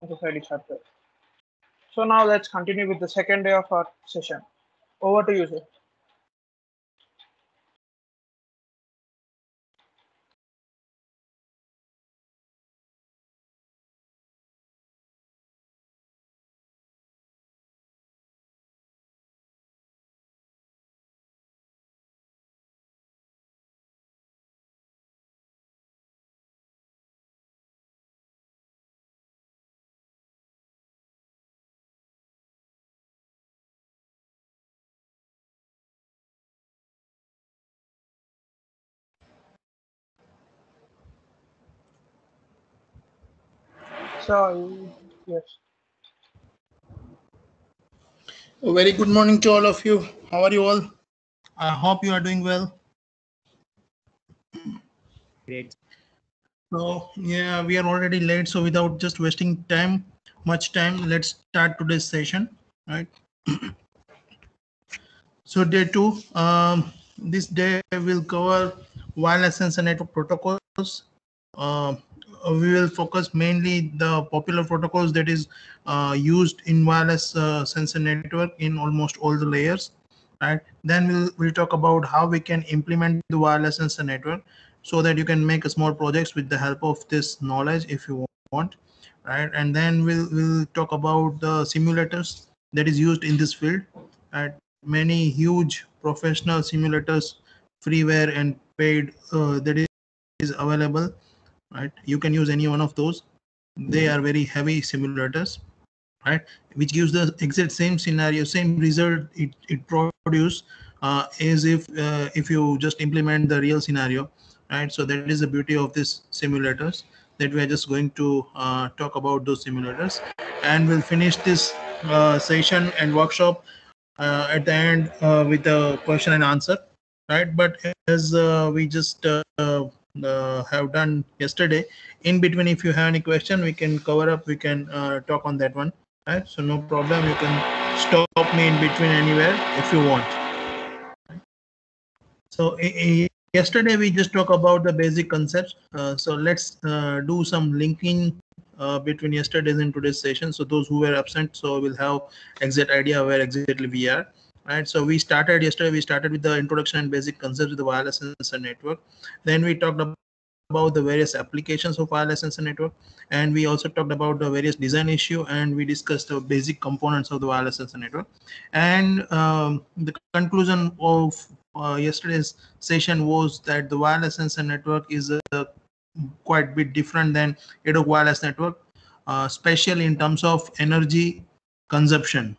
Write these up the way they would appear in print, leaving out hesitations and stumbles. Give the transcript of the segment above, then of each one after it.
society chapter. So now let's continue with the second day of our session. Over to you, sir. So, yes. A very good morning to all of you. How are you all? I hope you are doing well. Great. So yeah, we are already late. So without just wasting much time, let's start today's session. Right. So day two. This day will cover wireless sensor network protocols. Uh, we will focus mainly the popular protocols that is used in wireless sensor network in almost all the layers. Right. Then we'll talk about how we can implement the wireless sensor network so that you can make a small projects with the help of this knowledge if you want. Right. And then we'll talk about the simulators that is used in this field. Right. Many huge professional simulators, freeware and paid, that is available. Right. You can use any one of those. They are very heavy simulators, right, which gives the exact same scenario, same result it produce as if you just implement the real scenario, right? So that is the beauty of these simulators, that we are just going to talk about those simulators, and we'll finish this session and workshop at the end with a question and answer, right? But as we just have done yesterday, in between, if you have any question, we can cover up, we can talk on that one, right? So no problem, you can stop me in between anywhere if you want. So yesterday we just talked about the basic concepts. So let's do some linking between yesterday's and today's session. So those who were absent, so we'll have exact idea where exactly we are. Right. So we started yesterday. We started with the introduction and basic concepts of the wireless sensor network. Then we talked about the various applications of wireless sensor network, and we also talked about the various design issue, and we discussed the basic components of the wireless sensor network. And the conclusion of yesterday's session was that the wireless sensor network is quite bit different than ad hoc wireless network, especially in terms of energy consumption,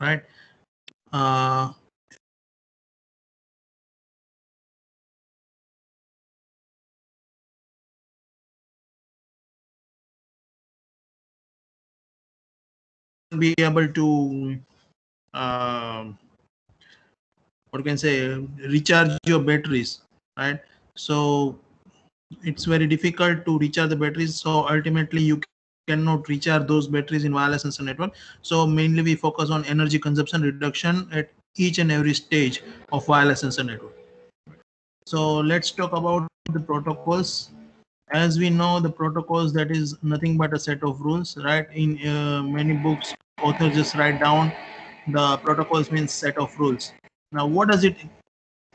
right? Uh, be able to what can say, recharge your batteries, right? So it's very difficult to recharge the batteries, so ultimately you cannot recharge those batteries in wireless sensor network. So mainly we focus on energy consumption reduction at each and every stage of wireless sensor network. So let's talk about the protocols. As we know, the protocols, that is nothing but a set of rules, right? In many books, authors just write down the protocols means set of rules. Now what does it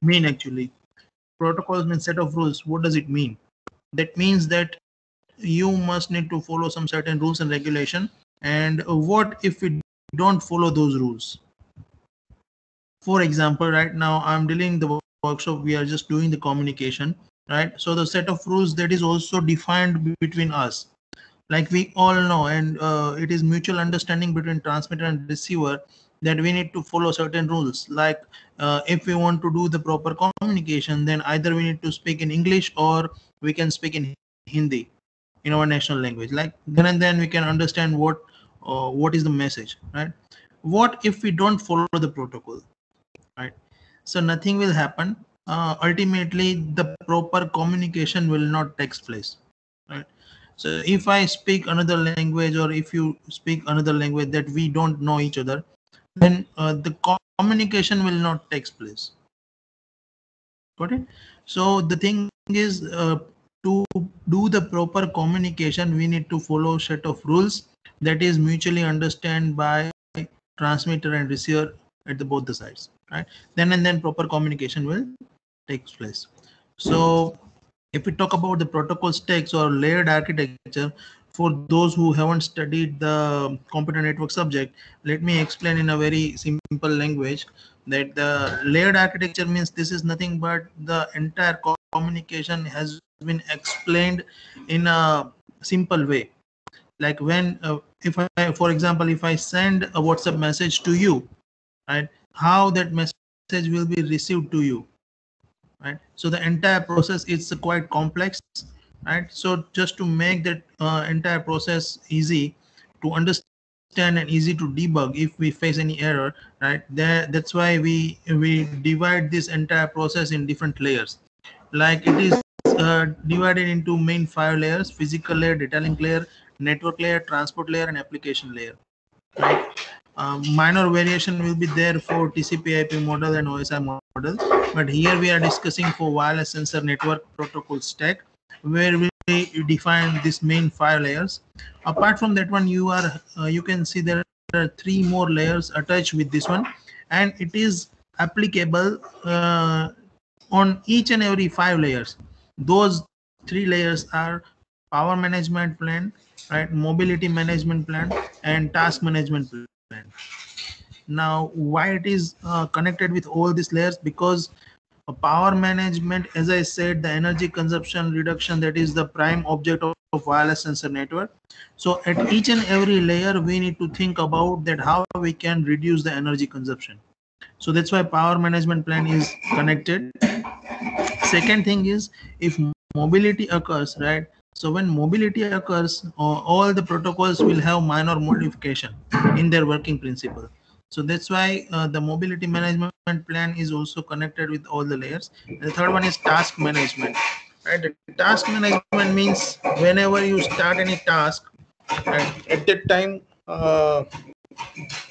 mean actually? Protocols means set of rules. What does it mean? That means that you must need to follow some certain rules and regulation. And what if we don't follow those rules? For example, right now I'm dealing the workshop, we are just doing the communication, right? So the set of rules that is also defined between us, like we all know, and it is mutual understanding between transmitter and receiver, that we need to follow certain rules. Like if we want to do the proper communication, then either we need to speak in English or we can speak in Hindi, in our national language. Like then and then we can understand what is the message, right? What if we don't follow the protocol, right? So nothing will happen. Ultimately the proper communication will not take place, right? So if I speak another language, or if you speak another language that we don't know each other, then the communication will not take place. Got it? So the thing is, to do the proper communication, we need to follow set of rules, that is mutually understand by transmitter and receiver at the both the sides, right? Then and then proper communication will take place. So if we talk about the protocol stacks or layered architecture, for those who haven't studied the computer network subject, let me explain in a very simple language that the layered architecture means this is nothing but the entire communication has been explained in a simple way. Like when if I, for example, if I send a WhatsApp message to you, right, how that message will be received to you, right? So the entire process is quite complex, right? So just to make that entire process easy to understand and easy to debug if we face any error, right, that's why we divide this entire process in different layers. Like it is divided into main 5 layers: physical layer, data link layer, network layer, transport layer, and application layer, right? Minor variation will be there for TCP/IP model and OSI model, but here we are discussing for wireless sensor network protocol stack, where we define this main 5 layers. Apart from that one, you can see there are 3 more layers attached with this one, and it is applicable on each and every 5 layers. Those 3 layers are power management plan, right, mobility management plan, and task management plan. Now why it is connected with all these layers? Because power management, as I said, the energy consumption reduction, that is the prime object of wireless sensor network. So at each and every layer we need to think about that how we can reduce the energy consumption. So that's why power management plan is connected. Second thing is, if mobility occurs, right, so when mobility occurs, all the protocols will have minor modification in their working principle. So that's why the mobility management plan is also connected with all the layers. And the third one is task management, right? The task management means whenever you start any task, right, at that time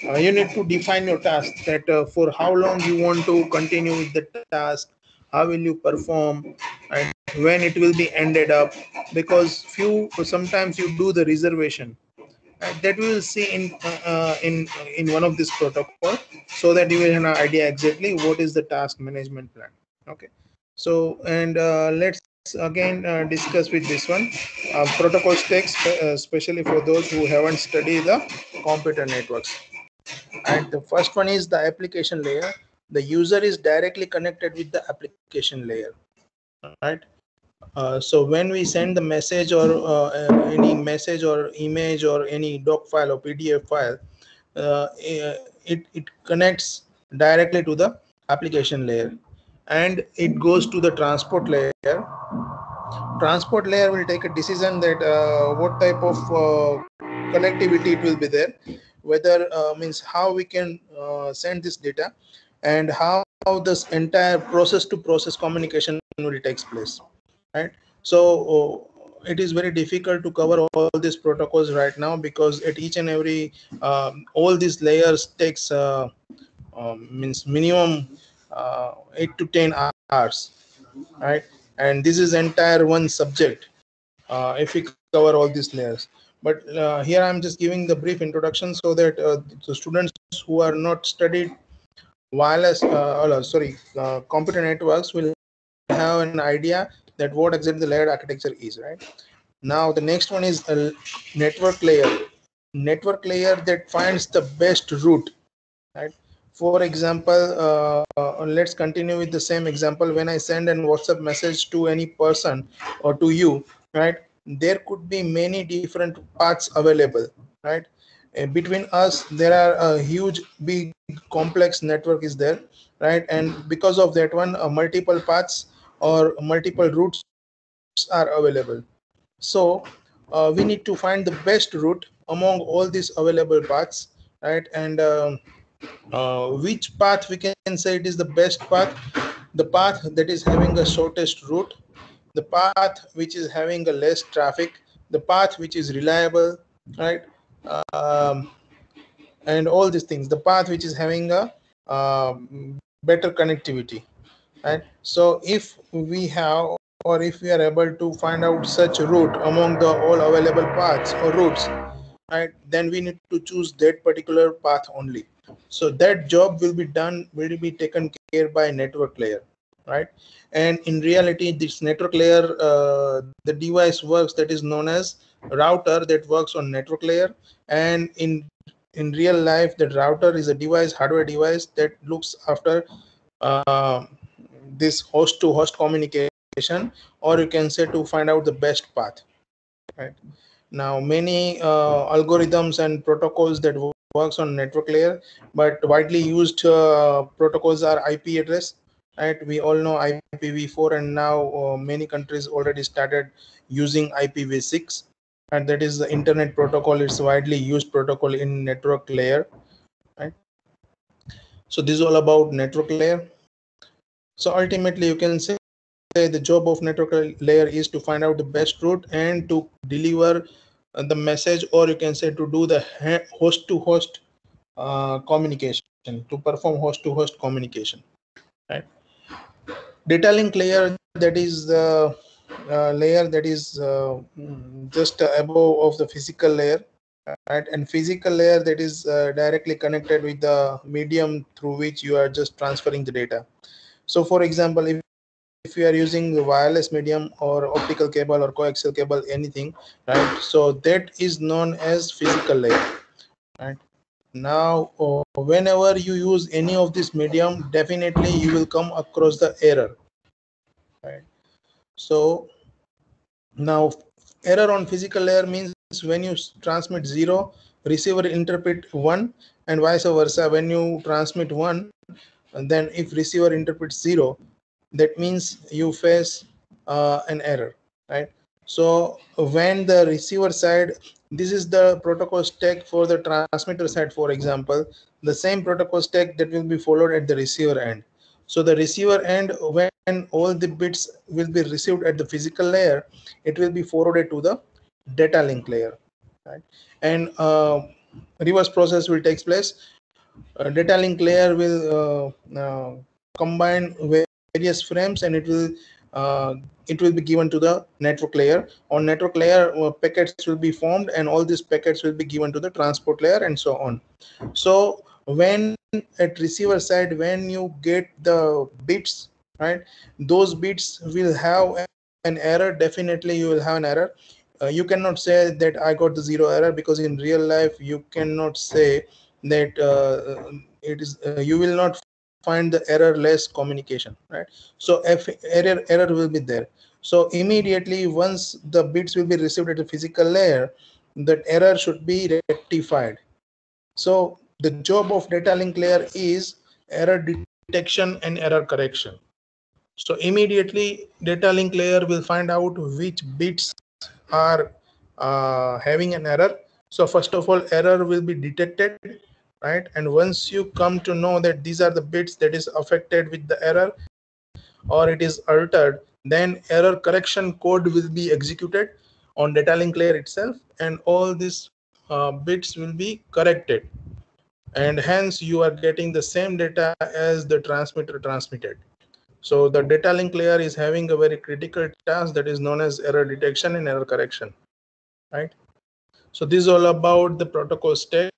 you need to define your task, that for how long you want to continue with the task, how will you perform, and when it will be ended up. Because few sometimes you do the reservation, that we will see in one of this protocol, so that you will have an idea exactly what is the task management plan. Okay. So and let's again discuss with this one, protocol stacks, especially for those who haven't studied the computer networks. And the first one is the application layer. The user is directly connected with the application layer, right? So when we send the message or any message or image or any doc file or PDF file, it connects directly to the application layer, and it goes to the transport layer. Transport layer will take a decision that what type of connectivity it will be there, whether means how we can send this data, and how this entire process to process communication will takes place, right? So it is very difficult to cover all these protocols right now, because at each and every all these layers takes means minimum 8 to 10 hours, right? And this is entire one subject if we cover all these layers. But here I'm just giving the brief introduction, so that the students who are not studied wireless computer networks will have an idea that what exactly the layered architecture is, right? Now the next one is a network layer. Network layer that finds the best route, right? For example, let's continue with the same example. When I send an WhatsApp message to any person or to you, right, there could be many different paths available, right? Between us there are a huge big complex network is there, right? And because of that one, multiple paths or multiple routes are available. So we need to find the best route among all these available paths, right? And which path we can say it is the best path? The path that is having the shortest route, the path which is having a less traffic, the path which is reliable, right? um, and all these things, the path which is having a better connectivity, right? So if we have, or if we are able to find out such route among the all available paths or routes, right, then we need to choose that particular path only. So that job will be taken care by network layer, right? And in reality, this network layer, the device works that is known as router, that works on network layer. And in real life, that router is a device, hardware device, that looks after uh, this host to host communication, or you can say to find out the best path, right? Now many algorithms and protocols that works on network layer, but widely used protocols are IP address, right? We all know IPv4, and now many countries already started using IPv6, and that is the internet protocol. It's widely used protocol in network layer, right? So this is all about network layer. So ultimately you can say the job of network layer is to find out the best route and to deliver the message, or you can say to do the host to host communication, to perform host to host communication, right? Data link layer, that is the layer that is just above of the physical layer, right? And physical layer, that is directly connected with the medium through which you are just transferring the data. So for example, if you are using the wireless medium or optical cable or coaxial cable, anything, right? So that is known as physical layer, right? Now whenever you use any of this medium, definitely you will come across the error, right? So now error on physical layer means when you transmit 0, receiver interpret 1, and vice versa. When you transmit 1, and then if receiver interprets 0, that means you face an error, right? So when the receiver side, this is the protocol stack for the transmitter side, for example, the same protocol stack that will be followed at the receiver end. So the receiver end, when all the bits will be received at the physical layer, it will be forwarded to the data link layer, right? And reverse process will take place. Data link layer will combine various frames, and it will be given to the network layer. On network layer, packets will be formed, and all these packets will be given to the transport layer, and so on. So when at receiver side, when you get the bits, right, those bits will have an error. Definitely you will have an error. You cannot say that I got the 0 error, because in real life you cannot say that it is you will not find the errorless communication, right? So if error will be there. So immediately once the bits will be received at the physical layer, that error should be rectified. So the job of data link layer is error detection and error correction. So immediately data link layer will find out which bits are having an error. So first of all, error will be detected, right? And once you come to know that these are the bits that is affected with the error, or it is altered, then error correction code will be executed on data link layer itself, and all these bits will be corrected, and hence you are getting the same data as the transmitter transmitted. So the data link layer is having a very critical task that is known as error detection and error correction, right? So this is all about the protocol stack,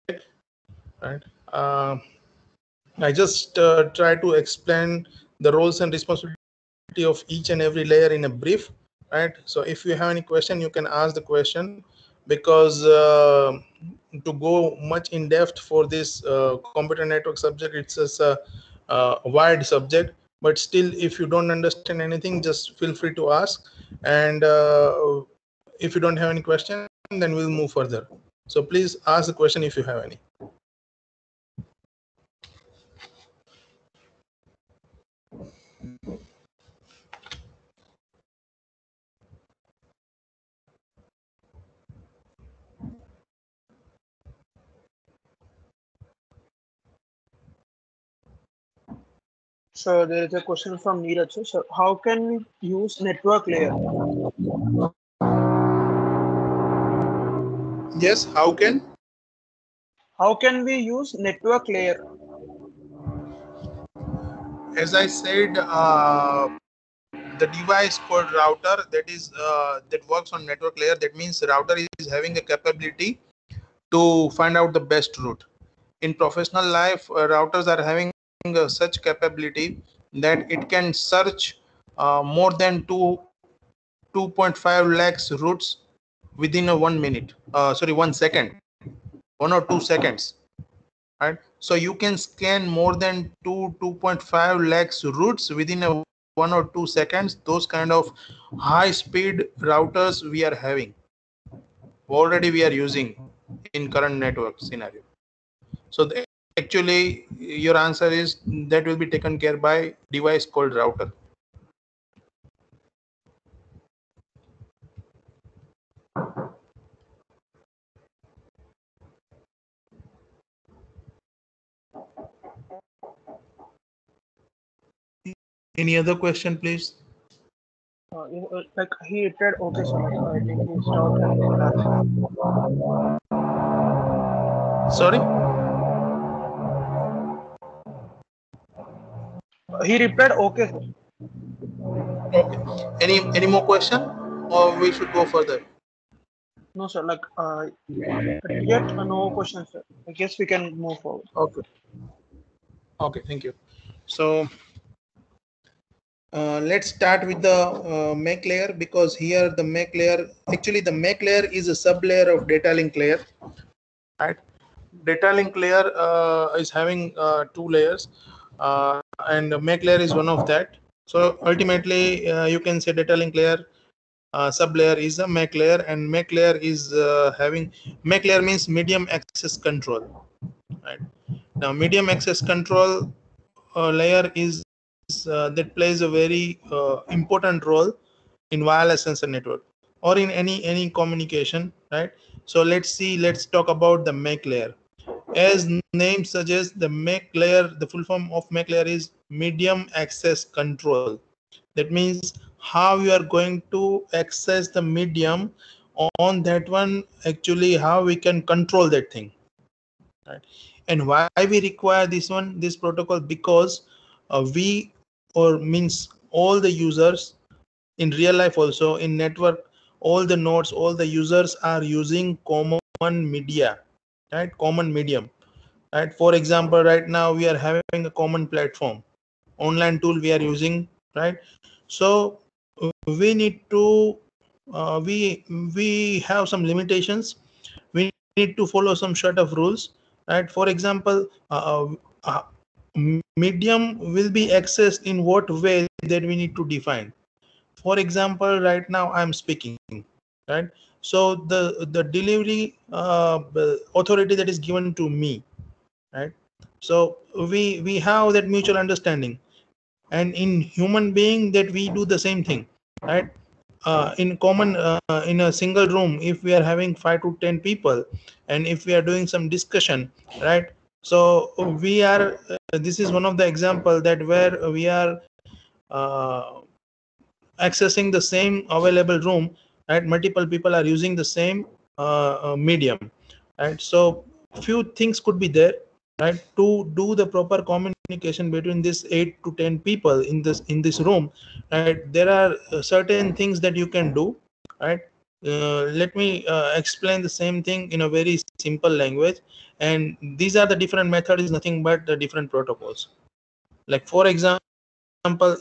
right? I just try to explain the roles and responsibility of each and every layer in a brief, right? So if you have any question, you can ask the question, because to go much in depth for this computer network subject, it's just a wide subject. But still, if you don't understand anything, just feel free to ask. And if you don't have any question, then we'll move further. So please ask the question if you have any. So there is a question from Neeraj. So how can we use network layer? Yes, how can? How can we use network layer? As I said, the device called router, that is that works on network layer. That means router is having a capability to find out the best route. In professional life, routers are having such capability that it can search more than 2.5 lakhs routes within a 1 minute. Sorry, 1 second, 1 or 2 seconds. Right. So you can scan more than 2.5 lakhs routes within a 1 or 2 seconds. Those kind of high speed routers we are having already, we are using in current network scenario. So actually your answer is that will be taken care by device called router. Any other question, please? Like he replied, okay, sir. Like I think he stopped and came back. Sorry. He replied, okay, sir. Okay. Any more question, or we should go further? No, sir. Like yet no questions, sir. I guess we can move forward. Okay. Okay. Thank you. So let's start with the make layer, because here the make layer, actually the make layer is a sub layer of data link layer. Right. Data link layer is having two layers, and make layer is one of that. So ultimately you can say data link layer sub layer is a make layer, and make layer is having, make layer means medium access control. Right. Now medium access control layer is that plays a very important role in wireless sensor network or in any communication. Right. So let's talk about the make layer. As name suggests, the make layer, the full form of make layer is medium access control. That means how you are going to access the medium on that one, actually how we can control that thing. Right. And why we require this protocol? Because we, or means all the users in real life, also in network, all the nodes, all the users are using common media. Right. Common medium. Right. For example, right now we are having a common platform, online tool we are using. Right. So we need to we have some limitations. We need to follow some set of rules. Right. For example, uh, medium will be accessed in what way that we need to define. For example, right now I'm speaking. Right. So the delivery authority that is given to me. Right. So we have that mutual understanding, and in human being that we do the same thing. Right. In common in a single room, if we are having 5 to 10 people, and if we are doing some discussion. Right. So we are this is one of the example that where we are uh, accessing the same available room. Right. Multiple people are using the same medium. Right. So few things could be there. Right. To do the proper communication between this 8 to 10 people in this room. Right. There are certain things that you can do. Right. Let me explain the same thing in a very simple language, and these are the different methods, is nothing but the different protocols. Like for example,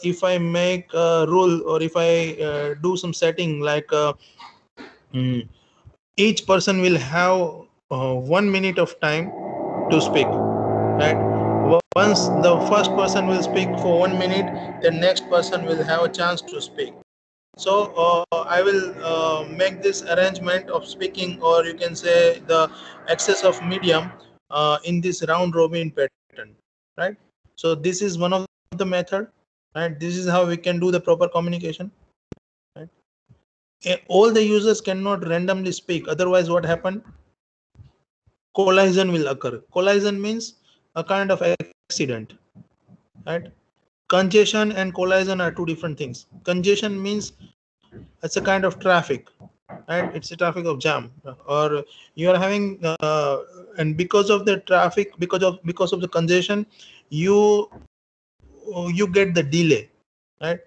if I make a rule, or if I do some setting like mm, each person will have 1 minute of time to speak. Right. Once the first person will speak for 1 minute, the next person will have a chance to speak. So I will make this arrangement of speaking, or you can say the access of medium in this round robin pattern. Right. So this is one of the method. Right. This is how we can do the proper communication. Right. All the users cannot randomly speak, otherwise what happened? Collision will occur. Collision means a kind of accident. Right. Congestion and collision are two different things. Congestion means it's a kind of traffic. Right. It's a traffic of jam, or you are having and because of the traffic, because of the congestion, you you get the delay. Right.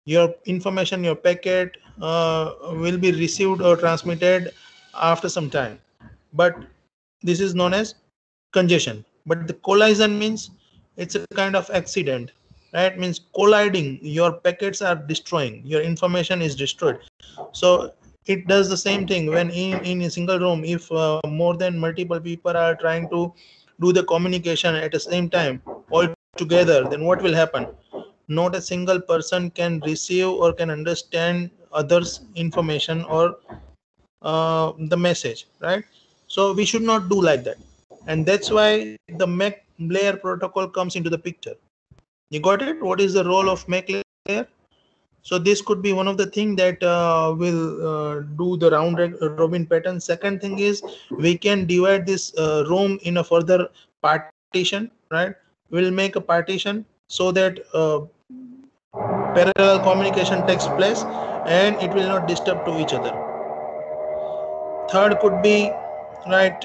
Your information, your packet will be received or transmitted after some time. But this is known as congestion. But the collision means it's a kind of accident, right? Means colliding, your packets are destroying, your information is destroyed. So it does the same thing when in a single room, if more than multiple people are trying to do the communication at the same time all together, then what will happen? Not a single person can receive or can understand others information or the message, right? So we should not do like that, and that's why the MAC layer protocol comes into the picture. You got it? What is the role of MAC layer? So this could be one of the thing that will do the round robin pattern. Second thing is we can divide this room in a further partition, right? We'll make a partition so that parallel communication takes place and it will not disturb to each other. Third could be, right,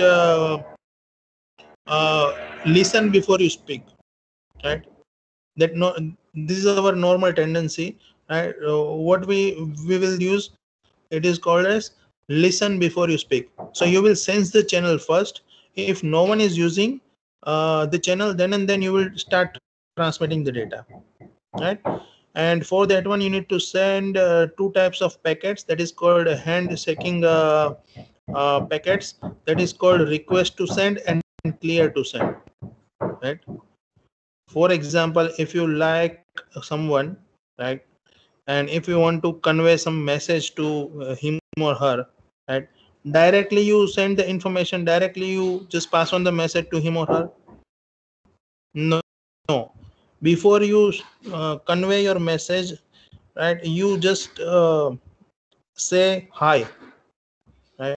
listen before you speak, right? That no, this is our normal tendency, right? What we will use, it is called as listen before you speak. So you will sense the channel first. If no one is using the channel, then and then you will start transmitting the data, right? And for that one you need to send two types of packets, that is called hand shaking packets, that is called request to send and clear to send, right? For example, if you like someone, right, and if you want to convey some message to him or her, right, directly you send the information, directly you just pass on the message to him or her? No. Before you convey your message, right, you just say hi, right?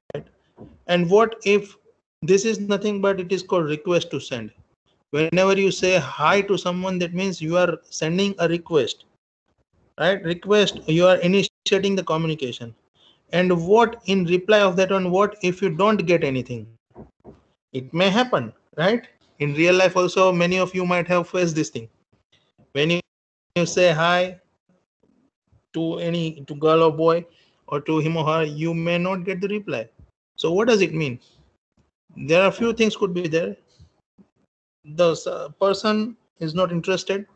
And what if this is nothing but it is called request to send? Whenever you say hi to someone, that means you are sending a request, right? Request, you are initiating the communication. And what in reply of that one, what if you don't get anything? It may happen, right? In real life also many of you might have faced this thing. When you say hi to girl or boy or to him or her, you may not get the reply. So what does it mean? There are a few things could be there. The person is not interested,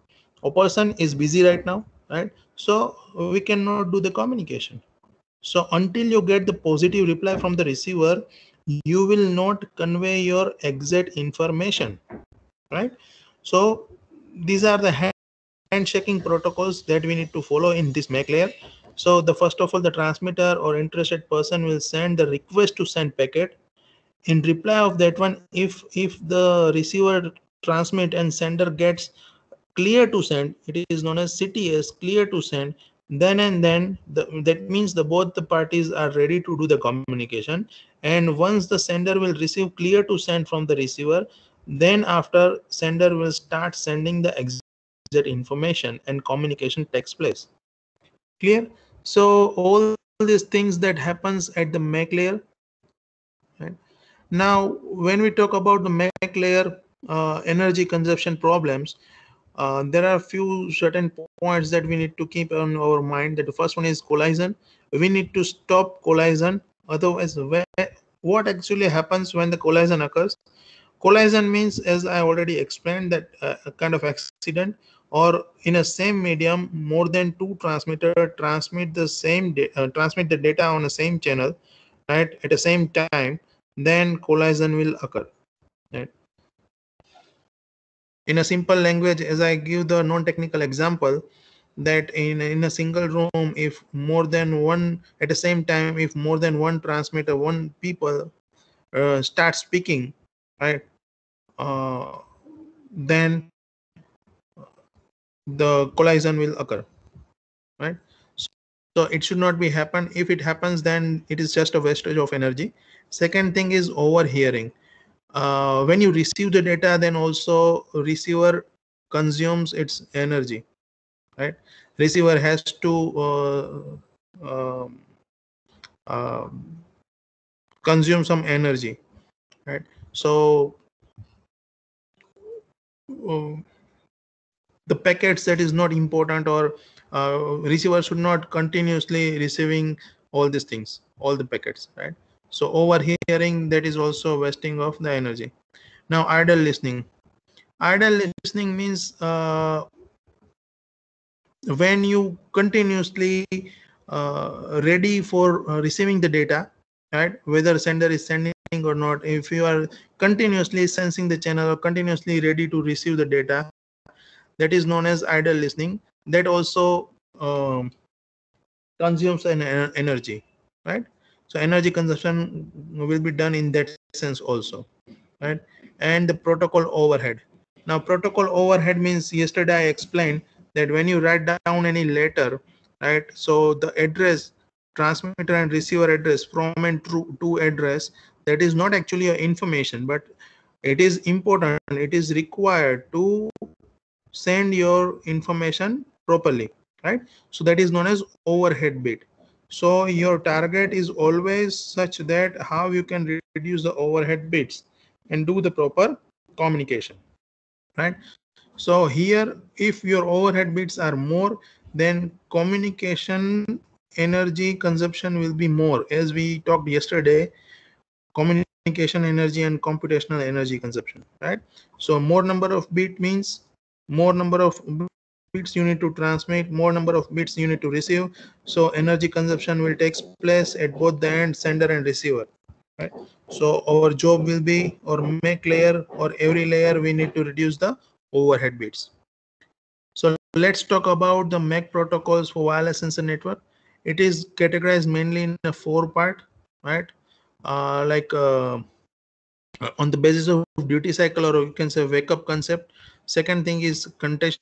or person is busy right now, right? So we cannot do the communication. So until you get the positive reply from the receiver, you will not convey your exact information, right? So these are the handshaking protocols that we need to follow in this MAC layer. So the first of all, the transmitter or interested person will send the request to send packet. In reply of that one, if the receiver transmit and sender gets clear to send, it is known as CTS, clear to send, then and then that means the both the parties are ready to do the communication. And once the sender will receive clear to send from the receiver, then after sender will start sending the exact information and communication takes place. Clear? So all these things that happens at the MAC layer, right? Now when we talk about the MAC layer energy consumption problems, there are few certain points that we need to keep on our mind. That the first one is collision. We need to stop collision, otherwise what actually happens when the collision occurs? Collision means, as I already explained, that a kind of accident, or in a same medium more than two transmitter transmit the data on the same channel, right, at the same time, then collision will occur, right? In a simple language, as I give the non-technical example, that in a single room, if more than one at the same time, if more than one transmitter, one people start speaking, right, uh, then the collision will occur, right? So it should not be happen. If it happens, then it is just a wastage of energy. Second thing is overhearing. When you receive the data, then also receiver consumes its energy, right? Receiver has to um, um, consume some energy, right? So uh, the packets that is not important, or receiver should not continuously receiving all these things, all the packets, right? So overhearing, that is also wasting of the energy. Now idle listening. Idle listening means when you continuously ready for receiving the data, right? Whether sender is sending or not, if you are continuously sensing the channel or continuously ready to receive the data, that is known as idle listening. That also consumes an energy, right? So energy consumption will be done in that sense also, right? And the protocol overhead. Now protocol overhead means, yesterday I explained that when you write down any letter, right, so the address, transmitter and receiver address from and to address, that is not actually a information, but it is important, it is required to send your information properly, right? So that is known as overhead bit. So your target is always such that how you can reduce the overhead bits and do the proper communication, right? So here, if your overhead bits are more, then communication energy consumption will be more. As we talked yesterday, communication energy and computational energy consumption, right? So more number of bit means more number of bits you need to transmit, more number of bits you need to receive. So energy consumption will take place at both the end, sender and receiver, right? So our job will be, or make layer or every layer we need to reduce the overhead bits. So let's talk about the MAC protocols for wireless sensor network. It is categorized mainly in a 4 part, right? On the basis of duty cycle, or you can say wake up concept. Second thing is contention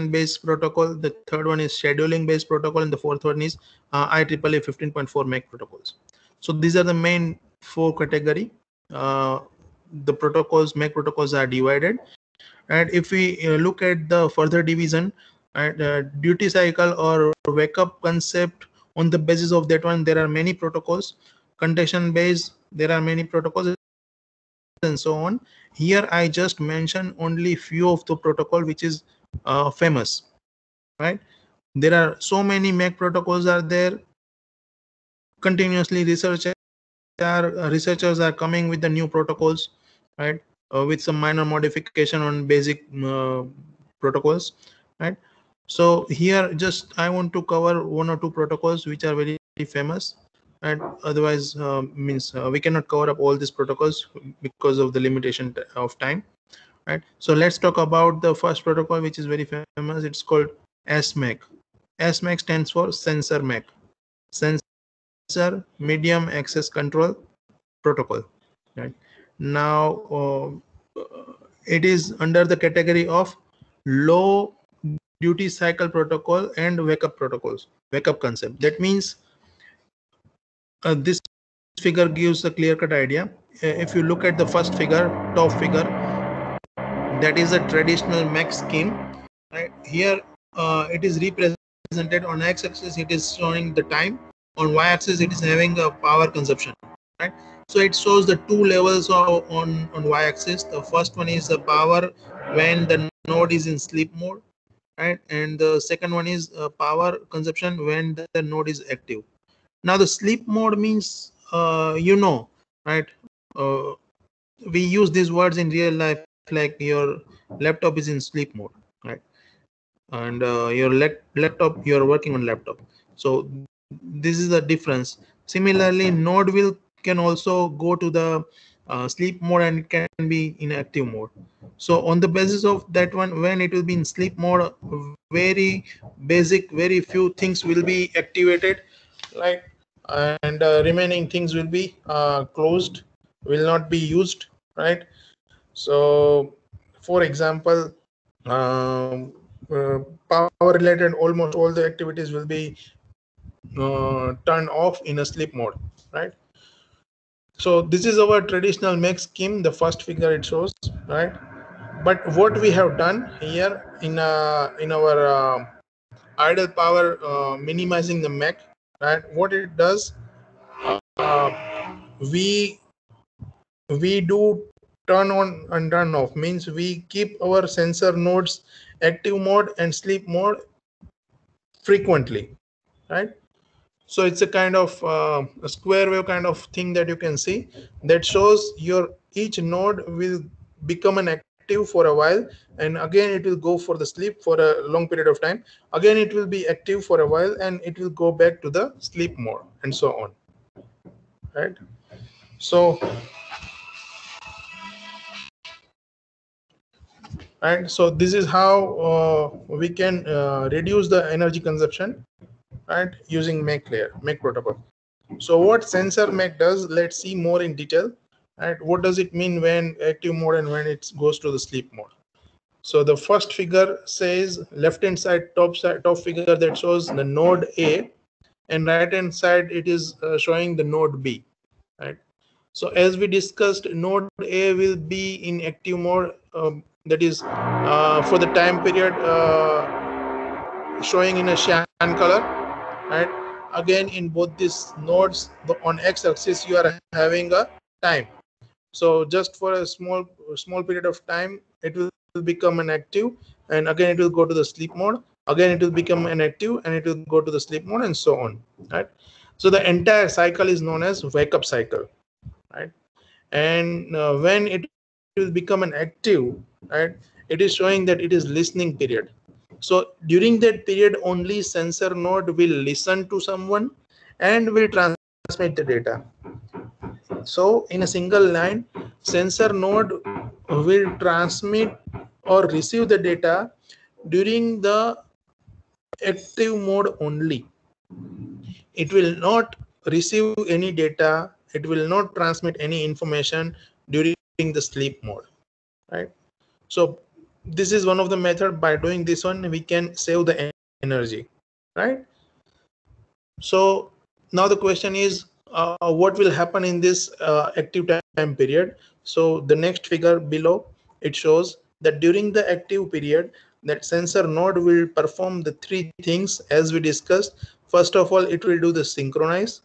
based protocol. The third one is scheduling based protocol, and the fourth one is IEEE 15.4 MAC protocols. So these are the main 4 category. Uh, the protocols, MAC protocols, are divided. And if we look at the further division, and duty cycle or wake up concept, on the basis of that one, there are many protocols. Contention based, there are many protocols, and so on. Here I just mention only few of the protocol which is famous, right? There are so many MAC protocols are there. Continuously researchers are coming with the new protocols, right? With some minor modification on basic protocols, right? So here just I want to cover 1 or 2 protocols which are very famous, and otherwise means we cannot cover up all these protocols because of the limitation of time, right? So let's talk about the first protocol which is very famous. It's called SMAC. SMAC stands for sensor MAC, sensor medium access control protocol, right? Now it is under the category of low duty cycle protocol and wake up protocols, wake up concept. That means this figure gives a clear cut idea. If you look at the first figure, top figure, that is a traditional MAC scheme, right? Here it is represented on x-axis, it is showing the time. On y-axis it is having a power consumption, right? So it shows the 2 levels on y-axis. The first one is the power when the node is in sleep mode, right? And the second one is power consumption when the node is active. Now the sleep mode means right? uh, we use these words in real life, like your laptop is in sleep mode, right? And your laptop, you are working on laptop. So this is the difference. Similarly, node will can also go to the sleep mode, and it can be in active mode. So on the basis of that one, when it will be in sleep mode, very basic, very few things will be activated, right? And remaining things will be closed, will not be used, right? So for example, um, power related, almost all the activities will be turned off in a sleep mode, right? So this is our traditional make scheme, the first figure it shows, right? But what we have done here in our idle power minimizing the Mac, right? What it does, we do turn on and turn off, means we keep our sensor nodes active mode and sleep mode frequently, right? So it's a kind of a square wave kind of thing that you can see, that shows your each node will become an active for a while, and again it will go for the sleep for a long period of time. Again it will be active for a while, and it will go back to the sleep mode, and so on. Right. So so this is how we can reduce the energy consumption, right, using make protocol. So what sensor make does, let's see more in detail. Right, what does it mean when active mode and when it goes to the sleep mode? So the first figure says, left hand side, top figure, that shows the node A, and right hand side it is showing the node B. Right. So as we discussed, node A will be in active mode, that is for the time period showing in a cyan color. Right. Again, in both these nodes, on x-axis you are having a time. So just for a small period of time, it will become an active, and again it will go to the sleep mode. Again it will become an active, and it will go to the sleep mode, and so on. Right. So the entire cycle is known as wake up cycle. Right. And when it will become an active, right, it is showing that it is listening period. So during that period, only sensor node will listen to someone and will transmit the data. So in a single line, sensor node will transmit or receive the data during the active mode only. It will not receive any data, it will not transmit any information during the sleep mode. Right. So this is one of the method. By doing this one, we can save the energy. Right. So now the question is, what will happen in this active time period? So the next figure below, it shows that during the active period, that sensor node will perform the three things as we discussed. First of all, it will do the synchronization.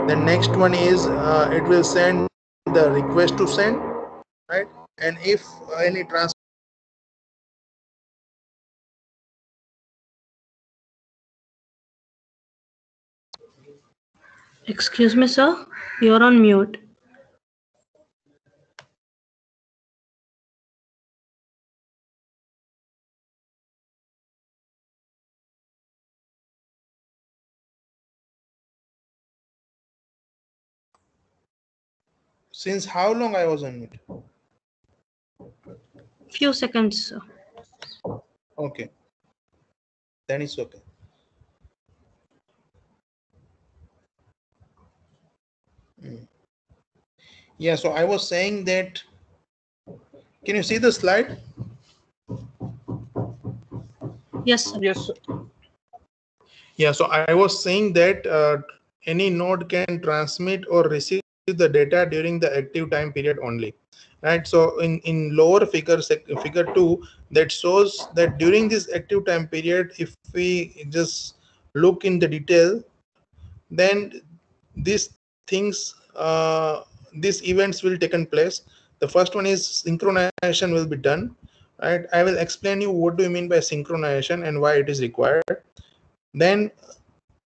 The next one is it will send the request to send. Right. And if any transmitter receiver is on, it will send the request to receive. Excuse me, sir. You're on mute. Since how long I was on mute? Few seconds, sir. Okay, then it's okay. Yeah, so I was saying that, can you see the slide? Yes, sir. Yes. Yeah, so I was saying that any node can transmit or receive the data during the active time period only. Right. So in lower figure 2, that shows that during this active time period, if we just look in the detail, then these things, these events will taken place. The first one is synchronization will be done. Right. I will explain you what do you mean by synchronization and why it is required. Then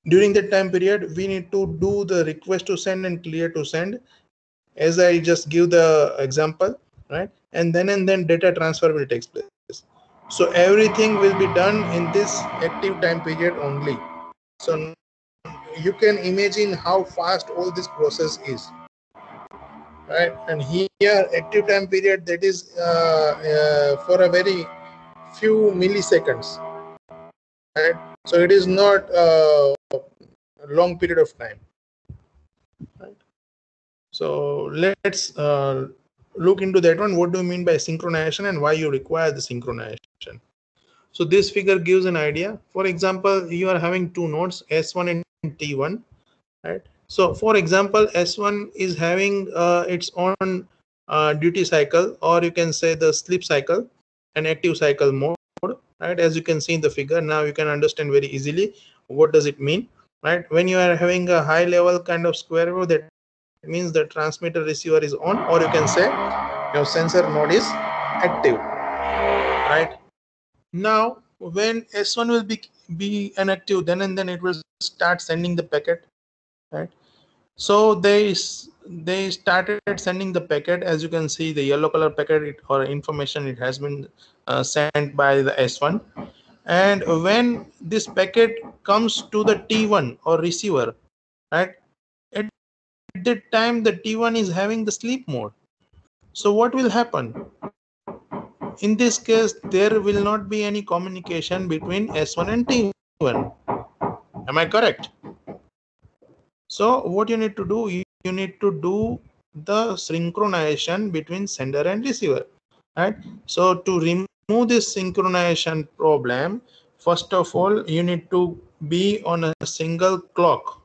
during that time period, we need to do the request to send and clear to send, as I just give the example. Right. And then data transfer will take place. So everything will be done in this active time period only. So you can imagine how fast all this process is. Right. And here active time period, that is for a very few milliseconds. Right. So it is not a long period of time. Right. So let's look into that one. What do you mean by synchronization and why you require the synchronization? So this figure gives an idea. For example, you are having two nodes, S1 and T1. Right. So for example, S1 is having its own duty cycle, or you can say the sleep cycle and active cycle mode. Right. As you can see in the figure, now you can understand very easily what does it mean. Right. When you are having a high level kind of square wave, that means the transmitter receiver is on, or you can say your sensor node is active. Right. Now when S1 will be inactive, then and then it will start sending the packet, right? So they started sending the packet. As you can see, the yellow color packet or information, it has been sent by the S1. And when this packet comes to the T1 or receiver, right, at that time the T1 is having the sleep mode. So what will happen? In this case, there will not be any communication between S1 and T1. Am I correct? So what you need to do, you need to do the synchronization between sender and receiver, right? So to remove this synchronization problem, first of all, you need to be on a single clock.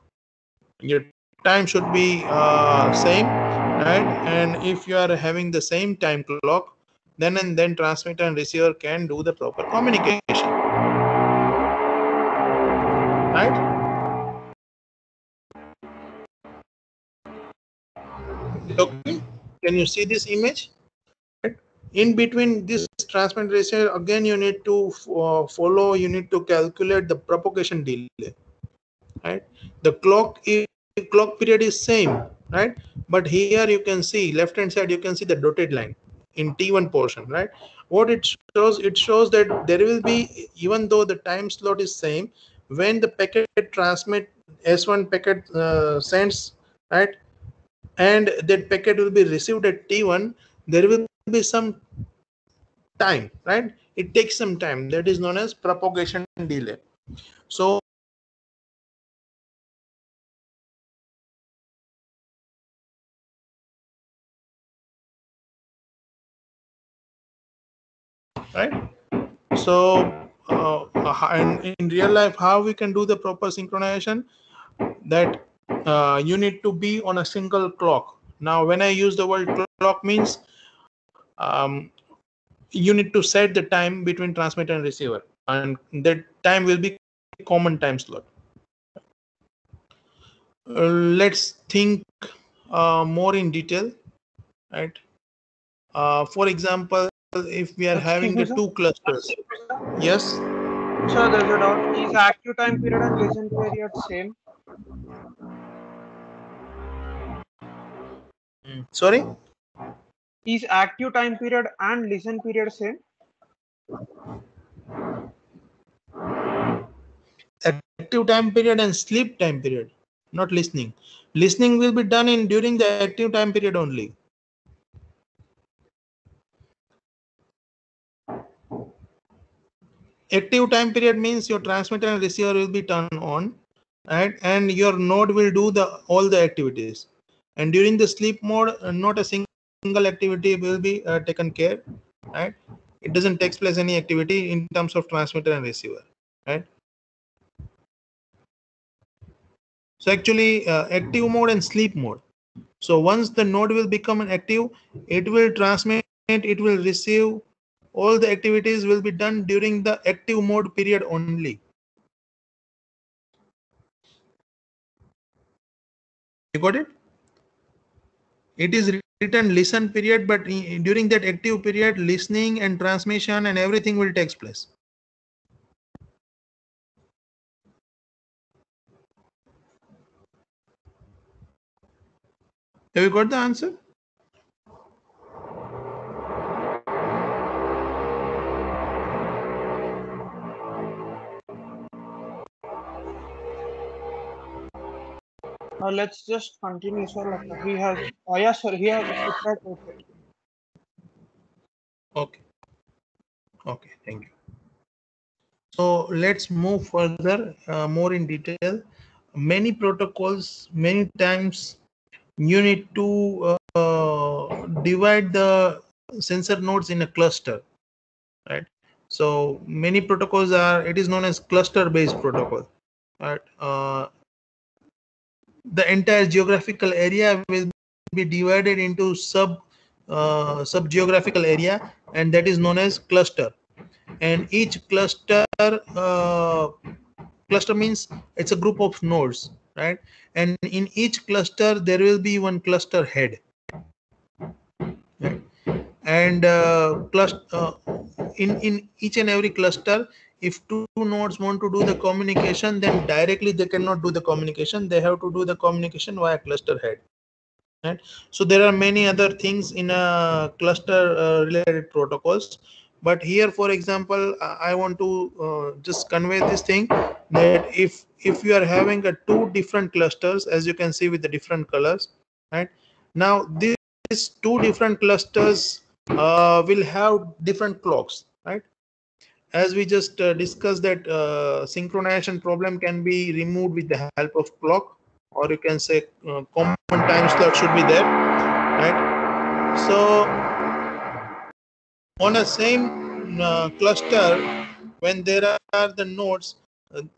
Your time should be same, right? And if you are having the same time clock, then and then transmitter and receiver can do the proper communication, right? Okay, can you see this image? In between this transmit receiver, again you need to follow, you need to calculate the propagation delay, right? The clock period is same, right? But here you can see left hand side, you can see the dotted line in T1 portion, right? What it shows, it shows that there will be, even though the time slot is same, when the packet transmit, S1 packet sends, right, and that packet will be received at T1, there will be some time, right? It takes some time, that is known as propagation delay. So right, so and in real life, how we can do the proper synchronization, that you need to be on a single clock. Now when I use the word clock, means you need to set the time between transmitter and receiver, and that time will be common time slot. Let's think more in detail, right? For example, if we are Excuse having me, the sir. two clusters. Yes. Sir, there's a doubt. Is active time period and listen period same? Sorry. Is active time period and listen period same? Active time period and sleep time period, not listening. Listening will be done in during the active time period only. Active time period means your transmitter and receiver will be turned on, right, and your node will do the all the activities. And during the sleep mode, not a single activity will be taken care, right? It doesn't take place any activity in terms of transmitter and receiver, right? So actually, active mode and sleep mode. So once the node will become an active, it will transmit, it will receive, all the activities will be done during the active mode period only. You got it? It is written listen period, but during that active period, listening and transmission and everything will take place. Have you got the answer? Let's just continue, sir. Like he has, yes, sir. He has put that. Okay. Okay. Okay. Thank you. So let's move further, more in detail. Many protocols, many times you need to divide the sensor nodes in a cluster, right? So many protocols are, it is known as cluster based protocol, right? The entire geographical area will be divided into sub geographical area, and that is known as cluster. And each cluster, cluster means it's a group of nodes, right? And in each cluster there will be one cluster head, right? And in each and every cluster, if two nodes want to do the communication, then directly they cannot do the communication. They have to do the communication via cluster head. Right? So there are many other things in a cluster related protocols, but here, for example, I want to just convey this thing that if you are having a two different clusters, as you can see with the different colors, right? Now these two different clusters will have different clocks, right? As we just discussed that synchronization problem can be removed with the help of clock, or you can say common time slot should be there, right? So on a same cluster, when there are the nodes,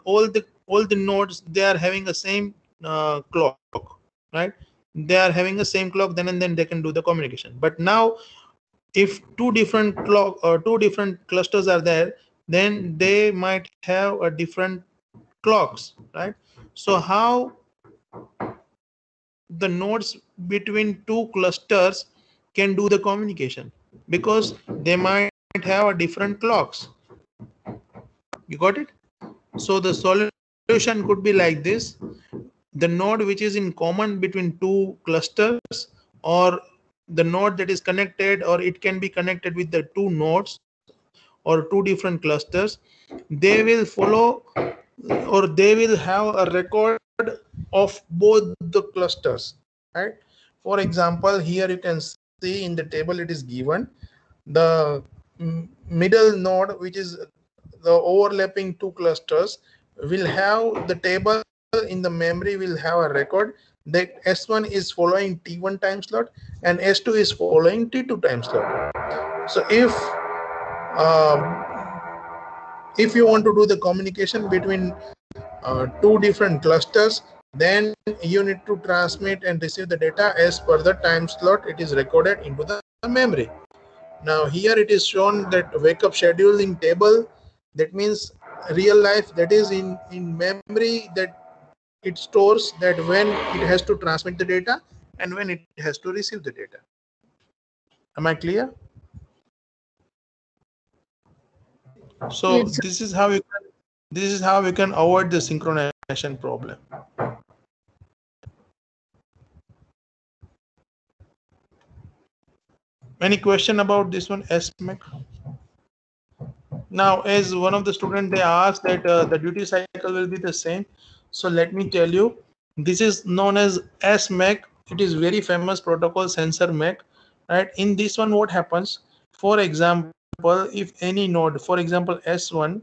all the nodes, they are having the same clock, right? They are having the same clock, then and then they can do the communication. But now if two different clock or two different clusters are there, then they might have a different clocks, right? So how the nodes between two clusters can do the communication, because they might have a different clocks. You got it? So the solution could be like this: the node which is in common between two clusters, or the node that is connected, or it can be connected with the two nodes or two different clusters, they will follow, or they will have a record of both the clusters, right? For example, here you can see in the table it is given the middle node, which is the overlapping two clusters, will have the table in the memory, will have a record that S1 is following T1 time slot and S2 is following T2 time slot. So if you want to do the communication between two different clusters, then you need to transmit and receive the data as per the time slot it is recorded into the memory. Now here it is shown that wake up scheduling table, that means real life, that is in memory, that it stores that when it has to transmit the data and when it has to receive the data. Am I clear? So Yes, sir. this is how we can avoid the synchronization problem. Any question about this one, SMEC? Now, as one of the students, they asked that the duty cycle will be the same. So let me tell you, this is known as SMEC. It is very famous protocol, sensor MEC, right? In this one, what happens? For example, if any node, for example, S1,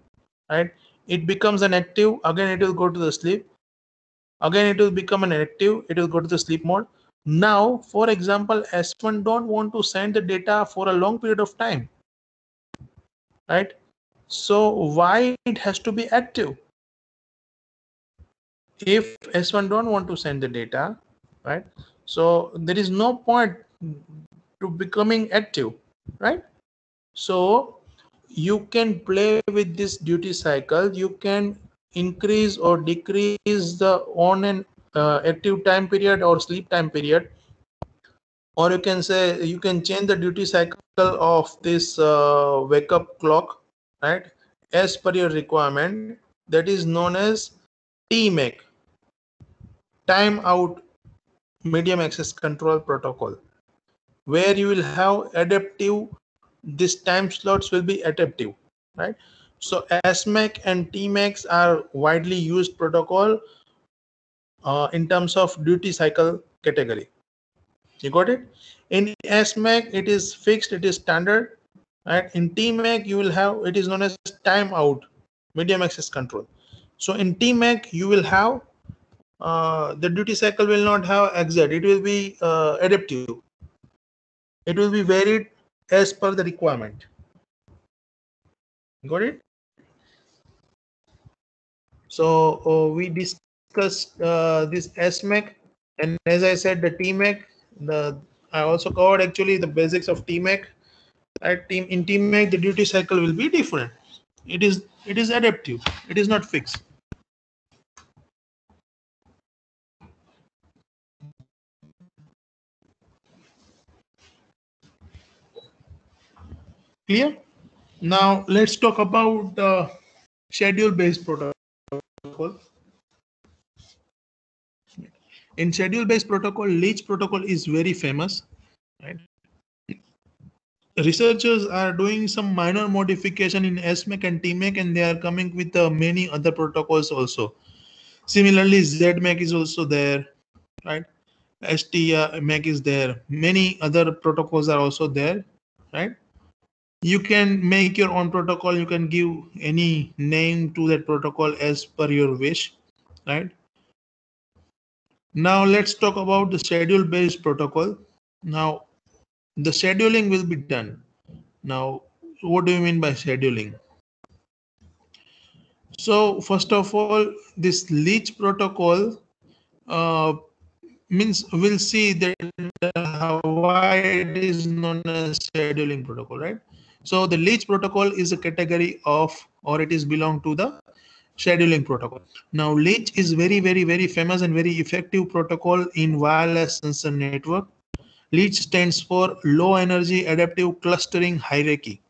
right, it becomes an active, again it will go to the sleep. Again, it will become an active, it will go to the sleep mode. Now, for example, S1 don't want to send the data for a long period of time, right? So why it has to be active? If S1 don't want to send the data, right? So there is no point to becoming active, right? So you can play with this duty cycle. You can increase or decrease the on and active time period or sleep time period, or you can say you can change the duty cycle of this wake up clock, right, as per your requirement. That is known as TMAC, time out medium access control protocol, where you will have adaptive, this time slots will be adaptive, right? So SMAC and TMACs are widely used protocol in terms of duty cycle category. You got it? In SMAC, it is fixed, it is standard. Right? In TMAC, you will have, it is known as time out, medium access control. So in TMAC, you will have the duty cycle will not have exact, it will be adaptive. It will be varied as per the requirement. Got it? So we discussed this SMAC, and as I said, the TMAC. I also covered actually the basics of TMAC. In TMAC, the duty cycle will be different. It is adaptive. It is not fixed. Clear? Now let's talk about schedule-based protocol. In schedule-based protocol, leech protocol is very famous, right? Researchers are doing some minor modification in SMAC and TMAC, and they are coming with many other protocols also. Similarly, ZMAC is also there, right? STMAC is there. Many other protocols are also there, right? You can make your own protocol. You can give any name to that protocol as per your wish, right? Now let's talk about the schedule-based protocol. Now the scheduling will be done. Now, what do you mean by scheduling? So first of all, this leech protocol uh, means we'll see that why it is known as scheduling protocol, right? So the leech protocol is a category of, or it is belong to the scheduling protocol. Now leech is very famous and very effective protocol in wireless sensor network. Leech stands for low energy adaptive clustering hierarchy,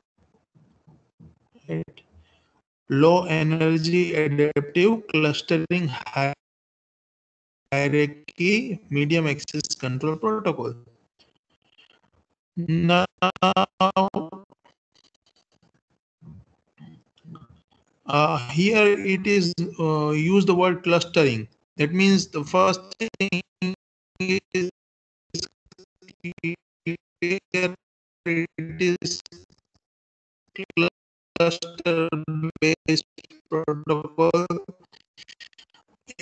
right? Low energy adaptive clustering hierarchy medium access control protocol. Now, here it is use the word clustering. That means the first thing is here it is cluster based protocol,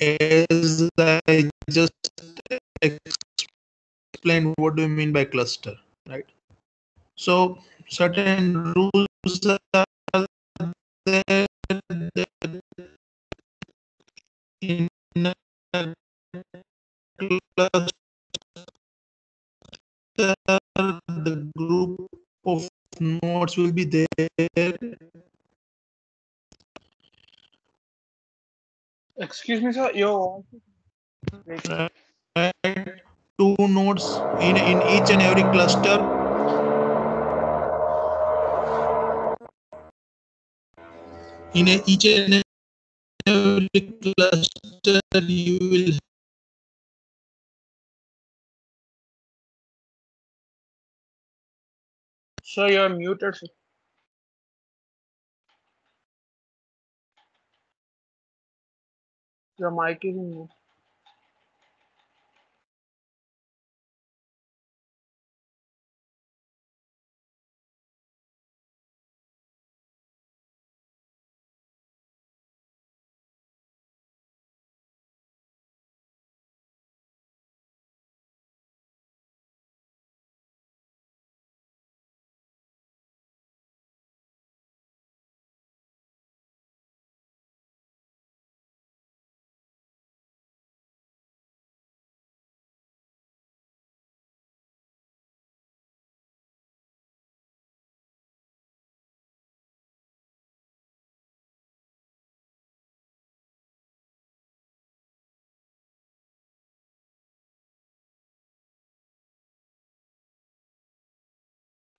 as I just explained what do you mean by cluster, right? So certain rules are there that in a cluster the group of nodes will be there. Excuse me, sir. Your voice is breaking. Right? Two nodes in each and every cluster. Each and every cluster, you will. Sir, you're muted, sir. Your mic is in mute.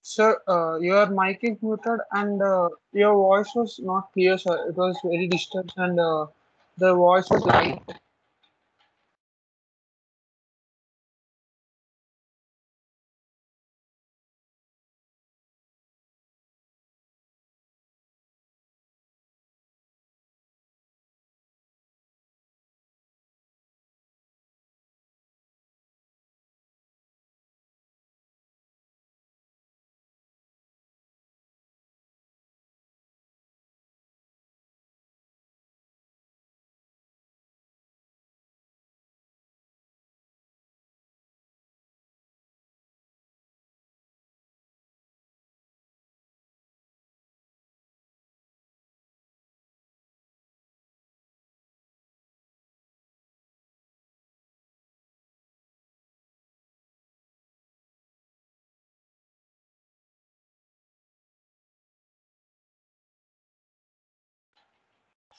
Sir, your mic is muted and your voice was not clear, sir. It was very distant and the voice was light.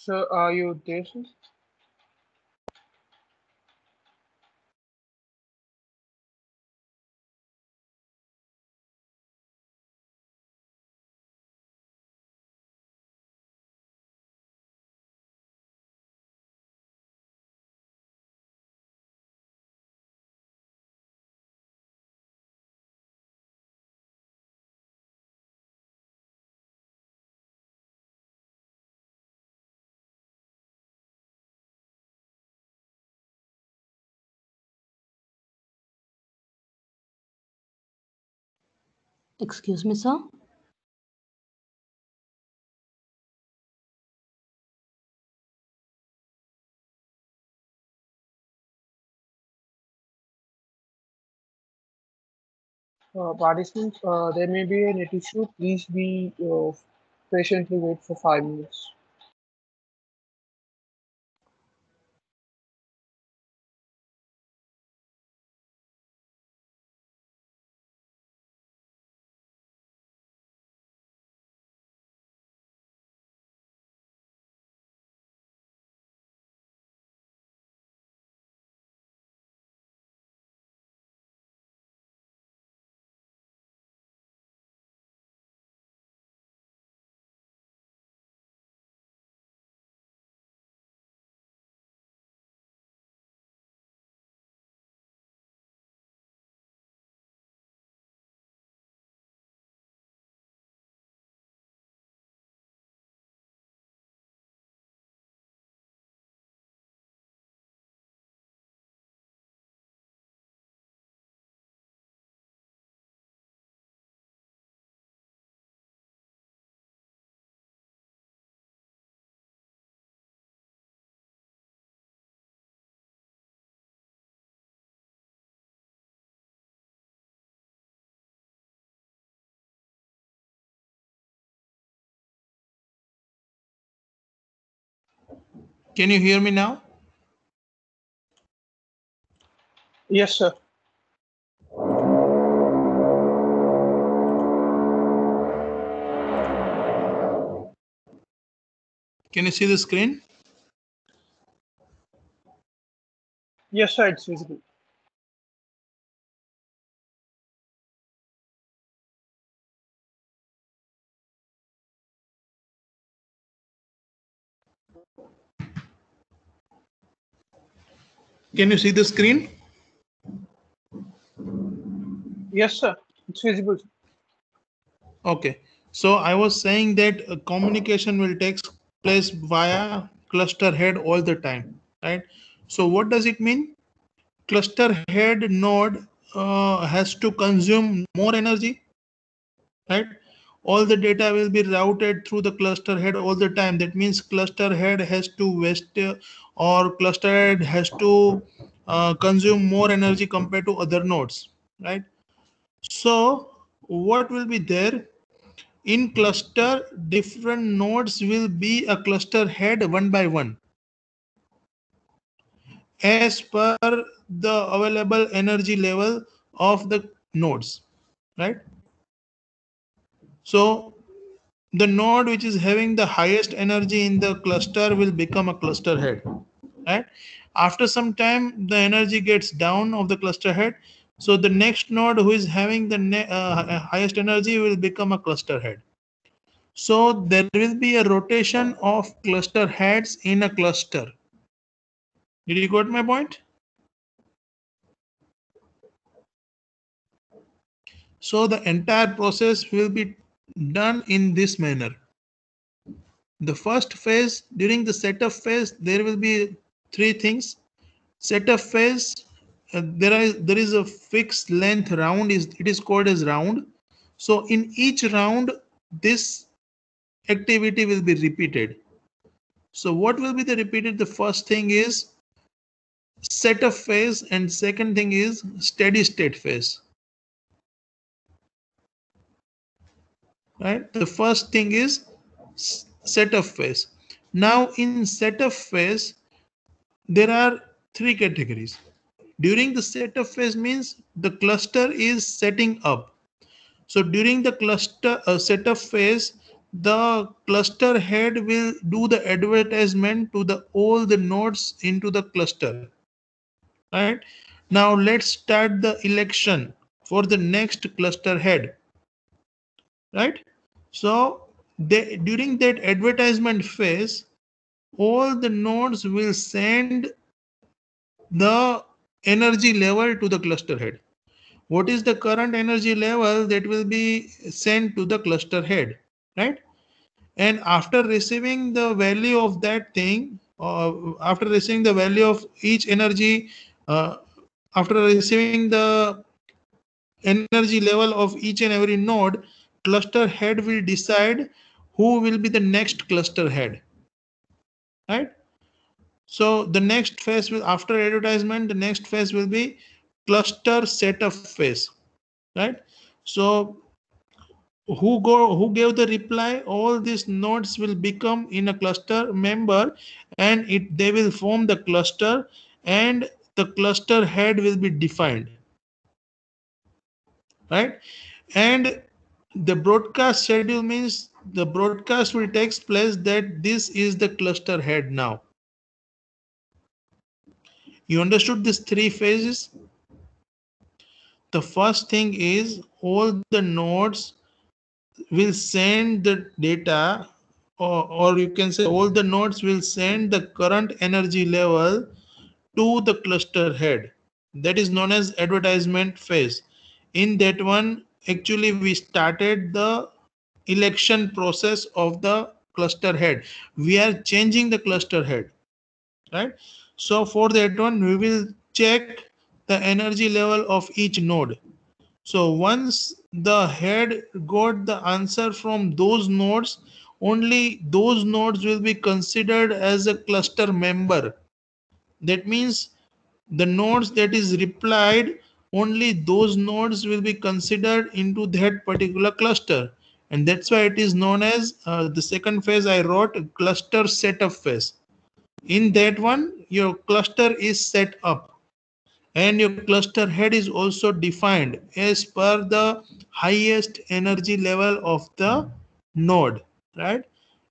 Sir, are you there, sir? Excuse me, sir. Participants, there may be a net issue. Please be patiently wait for 5 minutes. Can you hear me now? Yes, sir. Can you see the screen? Yes, sir. It's visible. Can you see the screen? Yes, sir. It's visible. Okay. So I was saying that communication will take place via cluster head all the time, right? So what does it mean? Cluster head node has to consume more energy, right? All the data will be routed through the cluster head all the time. That means cluster head has to waste or cluster head has to consume more energy compared to other nodes, right? So what will be there? In cluster, different nodes will be a cluster head one by one as per the available energy level of the nodes, right? So the node which is having the highest energy in the cluster will become a cluster head, right? After some time, the energy gets down of the cluster head. So the next node who is having the highest energy will become a cluster head. So there will be a rotation of cluster heads in a cluster. Did you got my point? So the entire process will be done in this manner. The first phase, during the setup phase, there will be three things. Setup phase, there is a fixed length round, is it is called as round. So in each round, this activity will be repeated. So what will be the repeated? The first thing is setup phase and second thing is steady state phase, right? The first thing is setup phase. Now in setup phase there are three categories. During the setup phase means the cluster is setting up. So during the cluster setup phase, the cluster head will do the advertisement to the all the nodes into the cluster, right? Now let's start the election for the next cluster head, right? So during that advertisement phase, all the nodes will send the energy level to the cluster head. What is the current energy level that will be sent to the cluster head, right? And after receiving the value of that thing, after receiving the value of each energy, uh, after receiving the energy level of each and every node, cluster head will decide who will be the next cluster head, right? So the next phase will, after advertisement, the next phase will be cluster setup phase, right? So who gave the reply, all these nodes will become in a cluster member, and they will form the cluster, and the cluster head will be defined, right? And the broadcast schedule means the broadcast will take place that this is the cluster head. Now you understood these three phases. The first thing is all the nodes will send the data, or you can say all the nodes will send the current energy level to the cluster head. That is known as advertisement phase. In that one, actually we started the election process of the cluster head. We are changing the cluster head, right? So for that one, we will check the energy level of each node. So once the head got the answer from those nodes, only those nodes will be considered as a cluster member. That means the nodes that is replied, only those nodes will be considered into that particular cluster. And that's why it is known as the second phase I wrote cluster setup phase. In that one, your cluster is set up, and your cluster head is also defined as per the highest energy level of the node, right?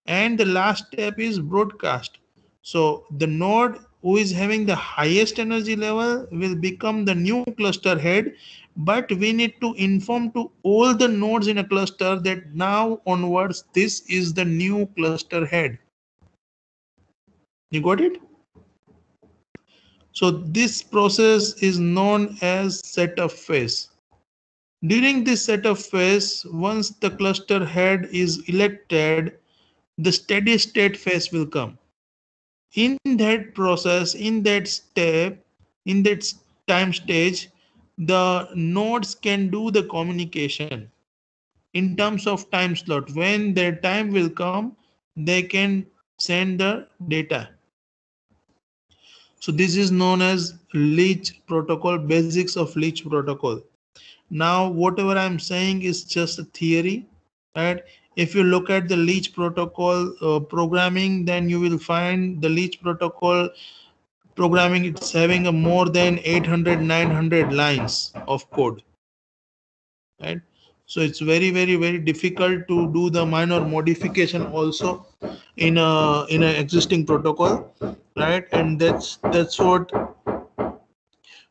And the last step is broadcast. So the node who is having the highest energy level will become the new cluster head, but we need to inform to all the nodes in a cluster that now onwards this is the new cluster head. You got it? So this process is known as setup phase. During this setup phase, once the cluster head is elected, the steady state phase will come. In that process, in that step, in that time stage, the nodes can do the communication in terms of time slot. When their time will come, they can send the data. So this is known as leech protocol, basics of leech protocol. Now whatever I'm saying is just a theory, right? If you look at the leech protocol programming, then you will find the leech protocol programming, it's having a more than 800 900 lines of code, right? So it's very difficult to do the minor modification also in a existing protocol, right? And that's what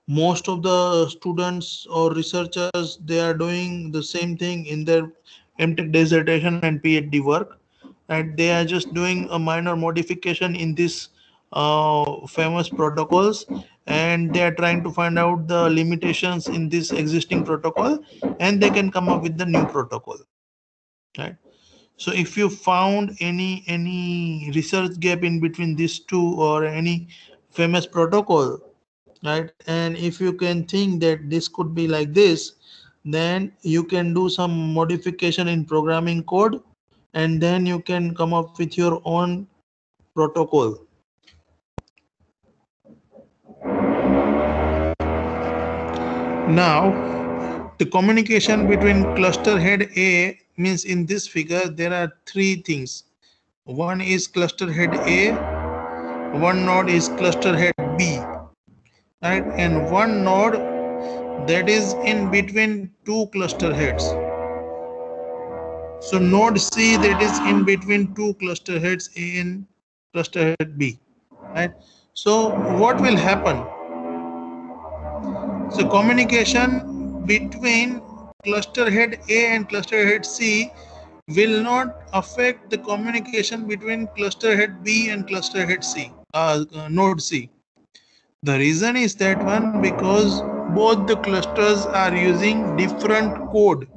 most of the students or researchers, they are doing the same thing in their MTech dissertation and PhD work, and they are just doing a minor modification in this famous protocols, and they are trying to find out the limitations in this existing protocol, and they can come up with the new protocol, right? So if you found any research gap in between these two or any famous protocol, right, and if you can think that this could be like this, then you can do some modification in programming code, and then you can come up with your own protocol. Now the communication between cluster head A means, in this figure there are three things. One is cluster head A, one node is cluster head B, right, and one node that is in between two cluster heads. So node C that is in between two cluster heads A and cluster head B, right? So what will happen? So communication between cluster head A and cluster head C will not affect the communication between cluster head B and cluster head C, node C. The reason is that one, because both the clusters are using different code,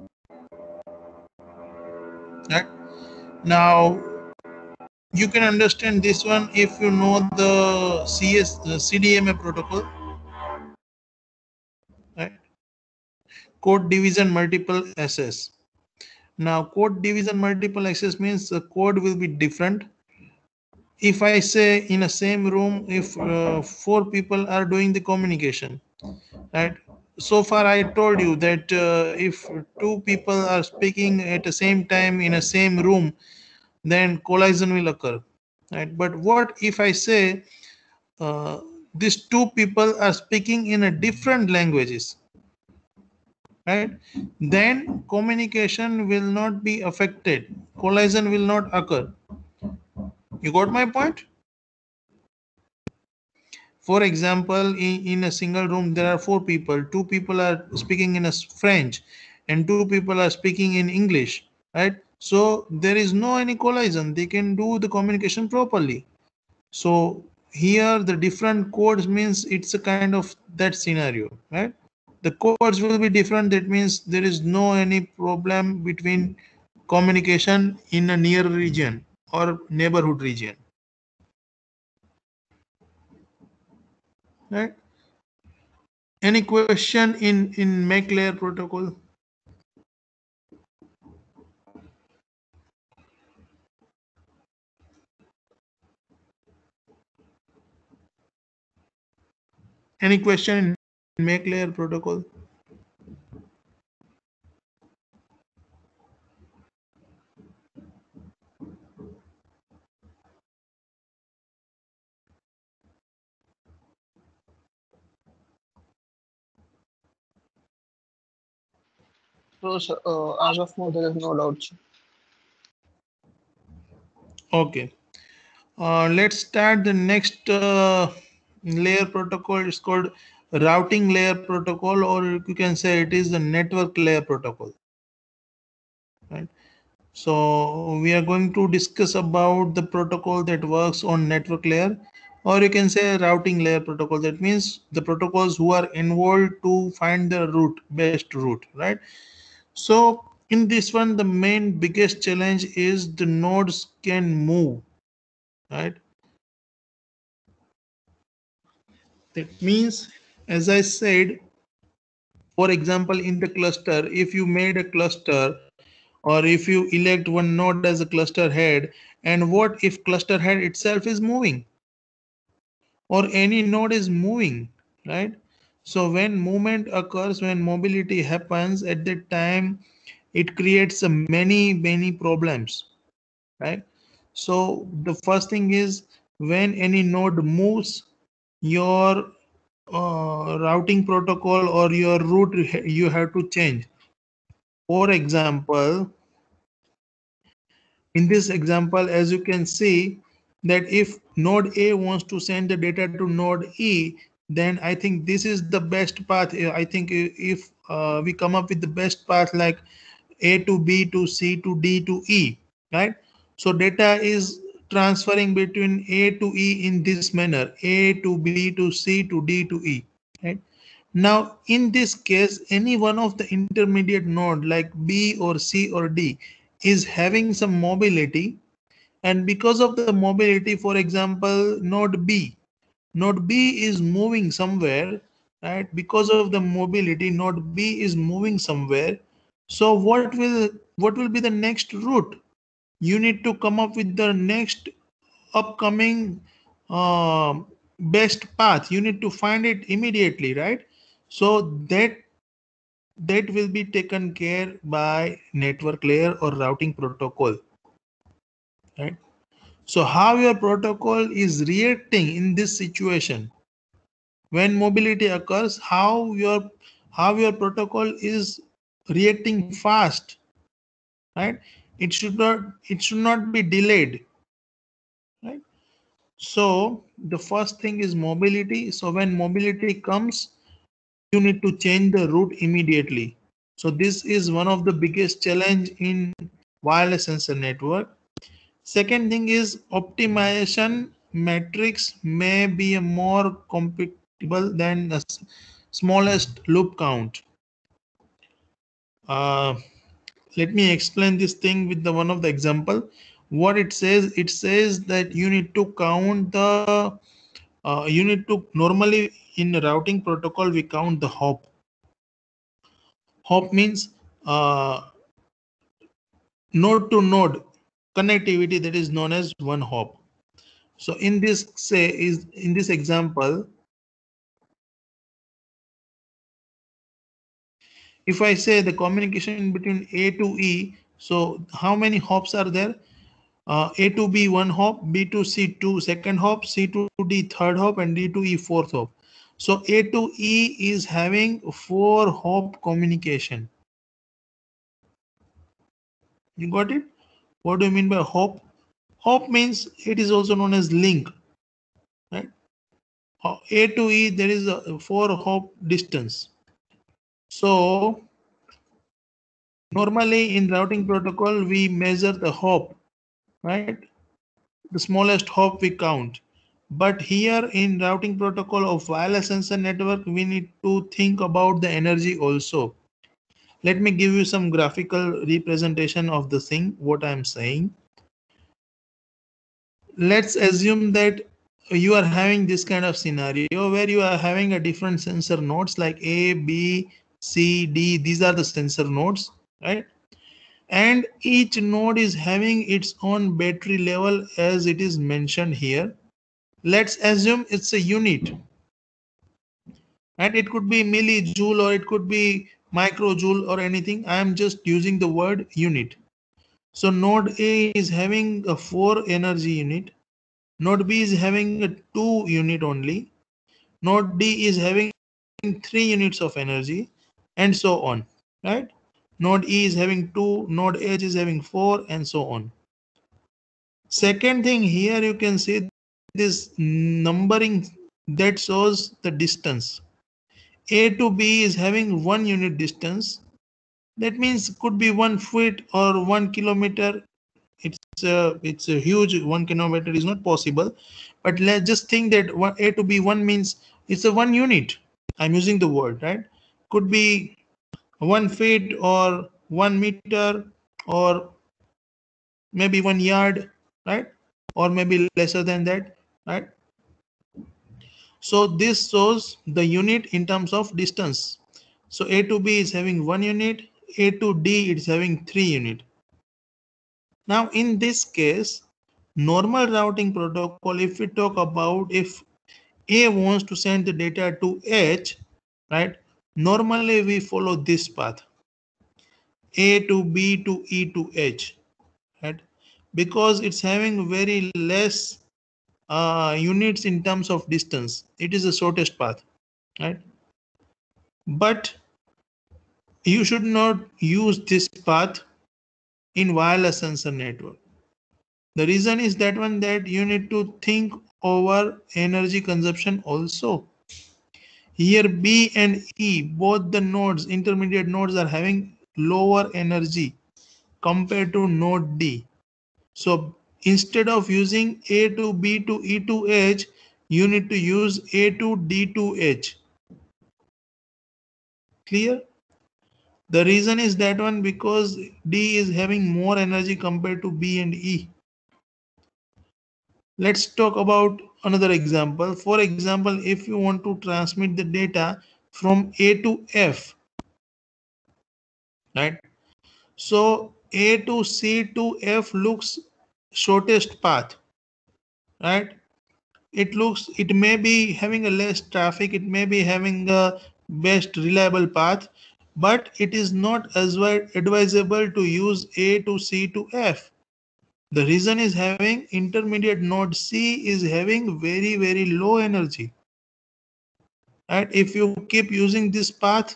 right? Now you can understand this one if you know the CDMA protocol, right? code division multiple access. Now code division multiple access means the code will be different. If I say in a same room, if four people are doing the communication, right? So far I told you that if two people are speaking at the same time in a same room, then collision will occur, right? But what if I say uh, these two people are speaking in a different languages, right? Then communication will not be affected, collision will not occur. You got my point? For example, in a single room there are four people, two people are speaking in a French and two people are speaking in English, right? So there is no any collision, they can do the communication properly. So here the different codes means it's a kind of that scenario, right? The codes will be different, that means there is no any problem between communication in a near region or neighborhood region, right? Any question in make layer protocol? Any question in make layer protocol? So, sir, as of now, there is no doubt, sir. Okay. Let's start the next layer protocol. It's called routing layer protocol, or you can say it is the network layer protocol, right? So we are going to discuss about the protocol that works on network layer, or you can say routing layer protocol. That means the protocols who are involved to find the route, best route, right? So in this one, the main biggest challenge is the nodes can move, right? That means, as I said, for example, in the cluster, if you made a cluster or if you elect one node as a cluster head, and what if cluster head itself is moving or any node is moving, right? So when movement occurs, when mobility happens at that time, it creates a many problems, right? So the first thing is when any node moves, your routing protocol or your route you have to change. For example, in this example, as you can see that if node A wants to send the data to node E, then I think this is the best path. I think if we come up with the best path like A to B to C to D to E, right? So data is transferring between A to E in this manner, A to B to C to D to E, right? Now, in this case, any one of the intermediate node like B or C or D is having some mobility, and because of the mobility, for example, node B is moving somewhere, right? Because of the mobility, node B is moving somewhere. So what will be the next route? You need to come up with the next upcoming best path. You need to find it immediately, right? So that will be taken care by network layer or routing protocol, right? So how your protocol is reacting in this situation when mobility occurs, how your protocol is reacting fast, right? It should not be delayed, right? So the first thing is mobility. So when mobility comes, you need to change the route immediately. So this is one of the biggest challenge in wireless sensor network. Second thing is optimization matrix may be a more compatible than the smallest loop count. Uh, Let me explain this thing with the one of the example. What it says that you need to count the you need to normally in routing protocol we count the hop. Hop means node to node connectivity, that is known as one hop. So in this in this example, if I say the communication between A to E, so how many hops are there? A to B one hop, B to C two second hop, C to D third hop, and D to E fourth hop. So A to E is having 4 hop communication. You got it? What do you mean by hop? Hop means it is also known as link, right? A to E, there is a 4 hop distance. So normally in routing protocol, we measure the hop, right? The smallest hop we count. But here in routing protocol of wireless sensor network, we need to think about the energy also. Let me give you some graphical representation of the thing, what I'm saying. Let's assume that you are having this kind of scenario where you are having a different sensor nodes like A, B, C, D. These are the sensor nodes, right? And each node is having its own battery level as it is mentioned here. Let's assume it's a unit, and it could be millijoule or it could be microjoule or anything. I am just using the word unit. So node A is having a 4 energy unit, node B is having a 2 unit only, node D is having 3 units of energy, and so on, right? Node E is having 2, node H is having 4, and so on. Second thing, here you can see this numbering that shows the distance. A to B is having 1 unit distance. That means could be 1 feet or 1 kilometer. It's a huge 1 kilometer is not possible. But let's just think that A to B 1 means it's a 1 unit. I'm using the word, right? Could be 1 feet or 1 meter or maybe 1 yard, right? Or maybe lesser than that, right? So this shows the unit in terms of distance. So A to B is having 1 unit, A to D is having 3 unit. Now in this case, normal routing protocol, if we talk about if A wants to send the data to H, right? Normally we follow this path. A to B to E to H, right? Because it's having very less units in terms of distance. It is the shortest path, right? But you should not use this path in wireless sensor network. The reason is that one, that you need to think over energy consumption also. Here B and E, both the nodes, intermediate nodes, are having lower energy compared to node D. So instead of using A to B to E to H, you need to use A to D to H. Clear? The reason is that one, because D is having more energy compared to B and E. Let's talk about another example. For example, if you want to transmit the data from A to F, right? So A to C to F looks shortest path, right? It may be having a less traffic, it may be having the best reliable path, but it is not as well advisable to use A to C to F. The reason is having intermediate node C is having very low energy. And if you keep using this path,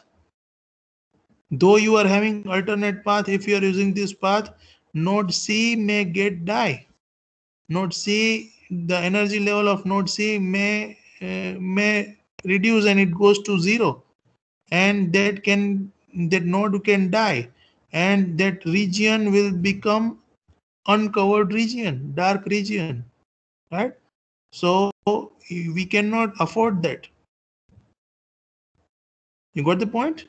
though you are having alternate path, if you are using this path, node C may get die. Node C, the energy level of node C may reduce and it goes to 0, and that node can die, and that region will become uncovered region, dark region, right? So we cannot afford that. You got the point?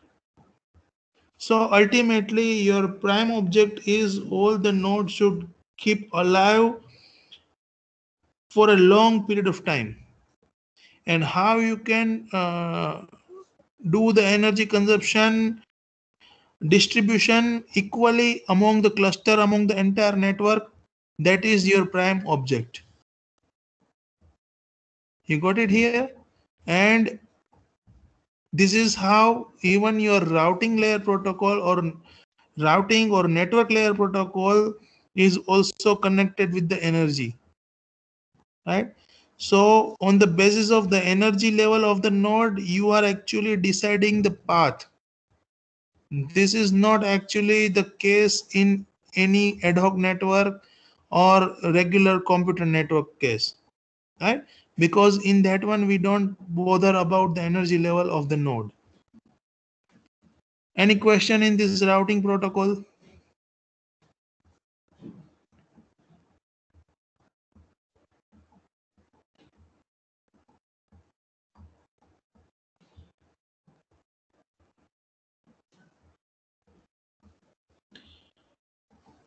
So ultimately, your prime object is all the nodes should keep alive for a long period of time. And how you can do the energy consumption? distribution equally among the cluster, among the entire network. That is your prime object. You got it here? And this is how even your routing layer protocol or routing or network layer protocol is also connected with the energy, right? So on the basis of the energy level of the node, you are actually deciding the path. This is not actually the case in any ad hoc network or regular computer network case, right? Because in that one we don't bother about the energy level of the node. Any question in this routing protocol?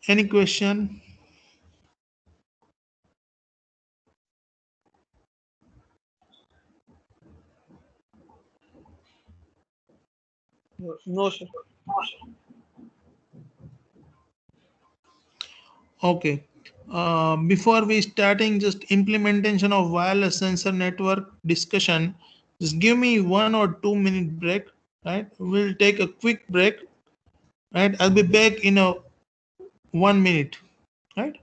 Any question? No, sir. Okay. Before we starting just implementation of wireless sensor network discussion, just give me 1 or 2 minute break. Right, we'll take a quick break. Right, I'll be back in a 1 minute. Right.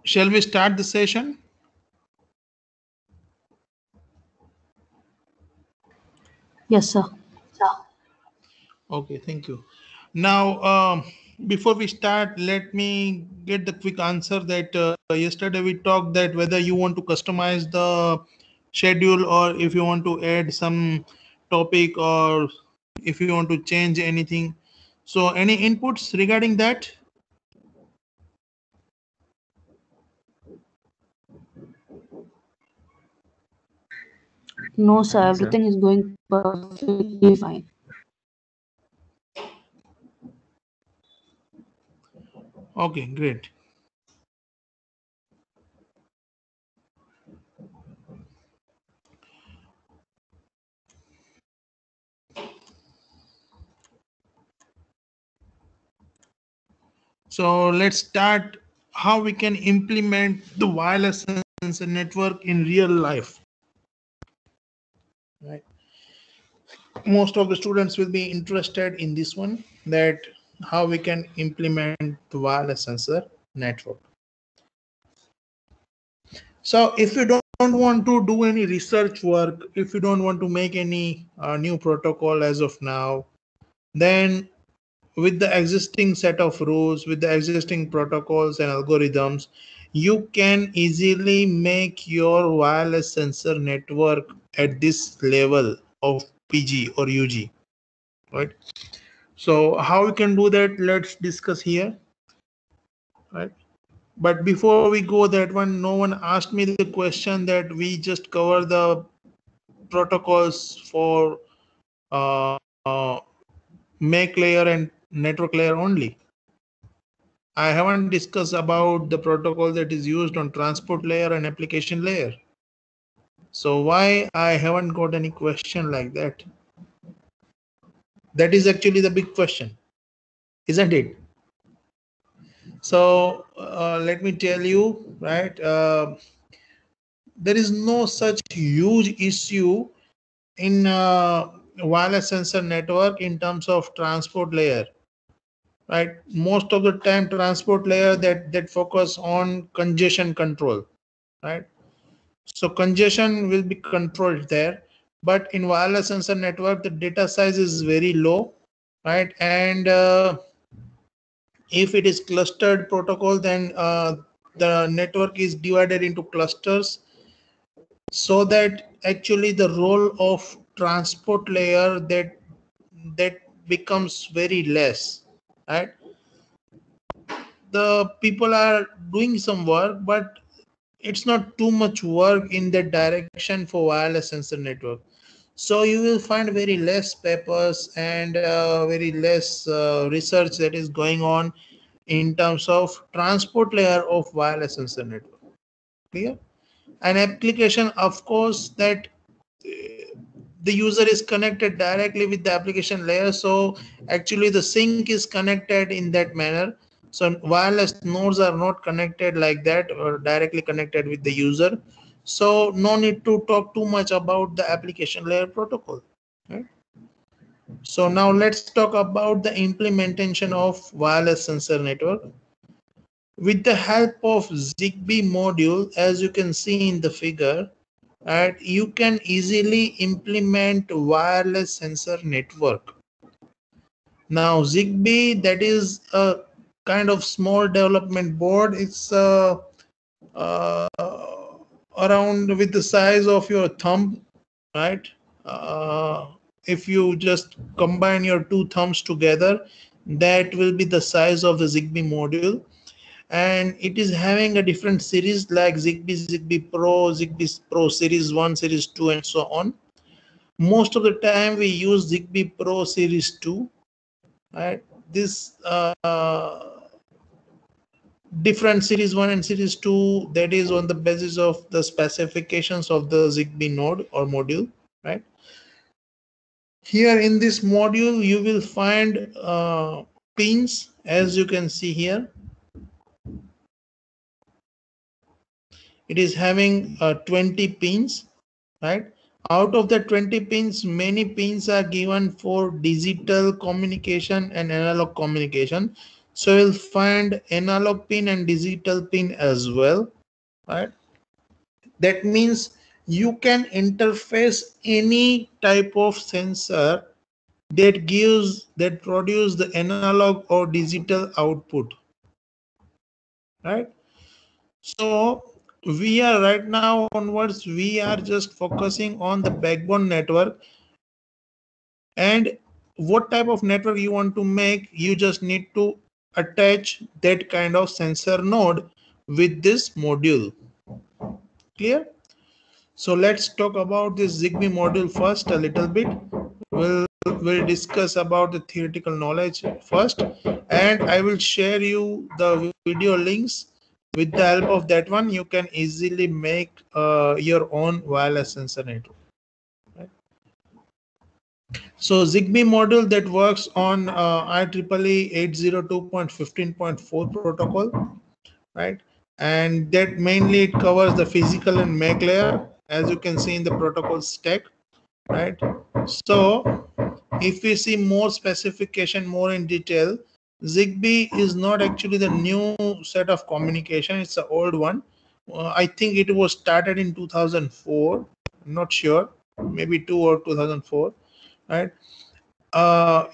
Shall we start the session? Yes, sir. Okay, thank you. Now, before we start, let me get the quick answer that yesterday we talked that whether you want to customize the schedule or if you want to add some topic or if you want to change anything. So, any inputs regarding that? No, sir. Nothing, sir. Everything is going perfectly fine. Okay, great. So let's start how we can implement the wireless sensor network in real life. Right. Most of the students will be interested in this one, that how we can implement the wireless sensor network. So if you don't want to do any research work, if you don't want to make any new protocol as of now, then with the existing set of rules, with the existing protocols and algorithms, you can easily make your wireless sensor network at this level of PG or UG, right? So how we can do that, let's discuss here, right? But before we go that one, no one asked me the question that we just cover the protocols for uh, uh, make layer and network layer only. I haven't discussed about the protocol that is used on transport layer and application layer. So why I haven't got any question like that? That is actually the big question, isn't it? So let me tell you, right? There is no such huge issue in wireless sensor network in terms of transport layer, right? Most of the time, transport layer that focus on congestion control, right? So congestion will be controlled there, but in wireless sensor network, the data size is very low, right? And if it is clustered protocol, then the network is divided into clusters, so that actually the role of transport layer that becomes very less, right? The people are doing some work, but it's not too much work in that direction for wireless sensor network. So you will find very less papers and very less research that is going on in terms of transport layer of wireless sensor network. Clear? An application, of course, that the user is connected directly with the application layer. So actually the sync is connected in that manner. So wireless nodes are not connected like that or directly connected with the user. So no need to talk too much about the application layer protocol. Right? So now let's talk about the implementation of wireless sensor network. With the help of Zigbee module, as you can see in the figure, and you can easily implement wireless sensor network. Now Zigbee, that is a kind of small development board. It's uh, around with the size of your thumb, right? uh, if you just combine your two thumbs together, that will be the size of the Zigbee module. And it is having a different series like Zigbee Pro, Zigbee Pro Series 1, Series 2, and so on. Most of the time we use Zigbee Pro Series 2, right? This different Series 1 and Series 2, that is on the basis of the specifications of the Zigbee node or module, right? Here in this module, you will find pins, as you can see here. It is having 20 pins, right? Out of the 20 pins, many pins are given for digital communication and analog communication. So you'll find analog pin and digital pin as well, right? That means you can interface any type of sensor that produce the analog or digital output, right? So we are right now onwards, we are just focusing on the backbone network, and what type of network you want to make, you just need to attach that kind of sensor node with this module. Clear? So let's talk about this Zigbee module first a little bit. We'll discuss about the theoretical knowledge first, and I will share you the video links. With the help of that one, you can easily make your own wireless sensor network. Right? So Zigbee module that works on IEEE 802.15.4 protocol, right? And that mainly it covers the physical and MAC layer, as you can see in the protocol stack, right? So if we see more specification, more in detail, Zigbee is not actually the new set of communication, it's the old one. I think it was started in 2004, I'm not sure, maybe 2 or 2004, right?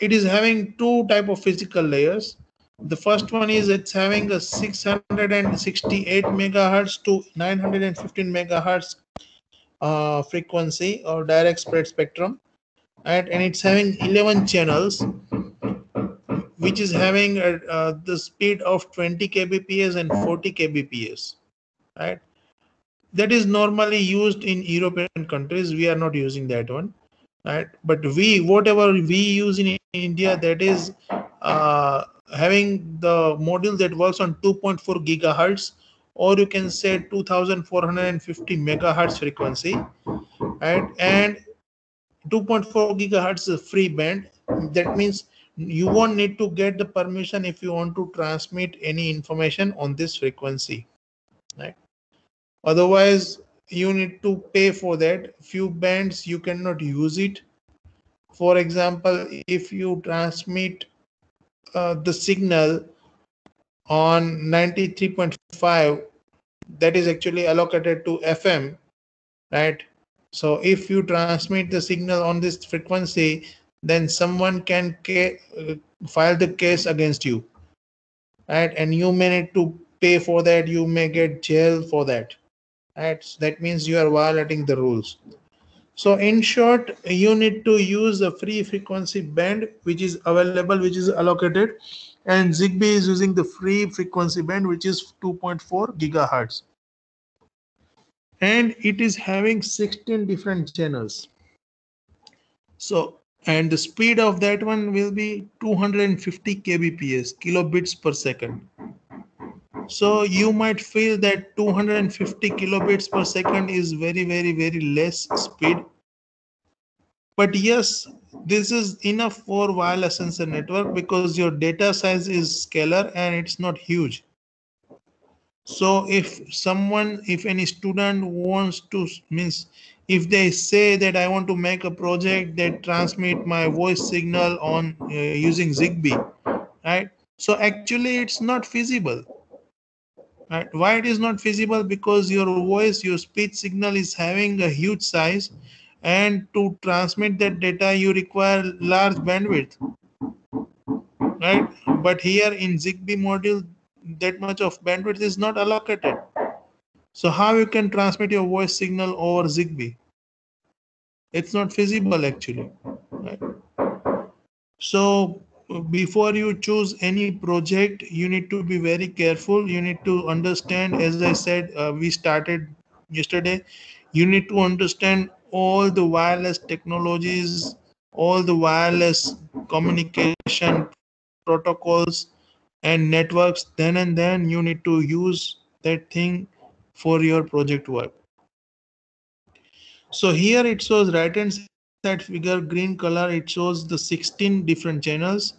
It is having two type of physical layers. The first one is it's having a 668 megahertz to 915 megahertz frequency or direct spread spectrum, right? And it's having 11 channels, which is having the speed of 20 kbps and 40 kbps, right? That is normally used in European countries. We are not using that one, right? But whatever we use in India, that is having the module that works on 2.4 gigahertz, or you can say 2450 megahertz frequency, right? And 2.4 gigahertz is a free band. That means you won't need to get the permission if you want to transmit any information on this frequency, right? Otherwise you need to pay for that. Few bands you cannot use it. For example, if you transmit the signal on 93.5, that is actually allocated to FM, right? So if you transmit the signal on this frequency, then someone can file the case against you, right? And you may need to pay for that, you may get jail for that, right? So that means you are violating the rules. So in short, you need to use the free frequency band which is available, which is allocated, and Zigbee is using the free frequency band which is 2.4 gigahertz, and it is having 16 different channels. So, and the speed of that one will be 250 kbps, kilobits per second. So you might feel that 250 kilobits per second is very less speed. But yes, this is enough for wireless sensor network because your data size is scalar and it's not huge. So if any student wants to, means if they say that I want to make a project that transmit my voice signal on using Zigbee, right? So actually it's not feasible, right? Why it is not feasible? Because your speech signal is having a huge size, and to transmit that data you require large bandwidth, right? But here in Zigbee module, that much of bandwidth is not allocated. So how you can transmit your voice signal over Zigbee? It's not feasible actually, right? So before you choose any project, you need to be very careful. You need to understand, as I said, we started yesterday. You need to understand all the wireless technologies, all the wireless communication protocols and networks. Then you need to use that thing for your project work. So here it shows right hand side figure, green color, it shows the 16 different channels,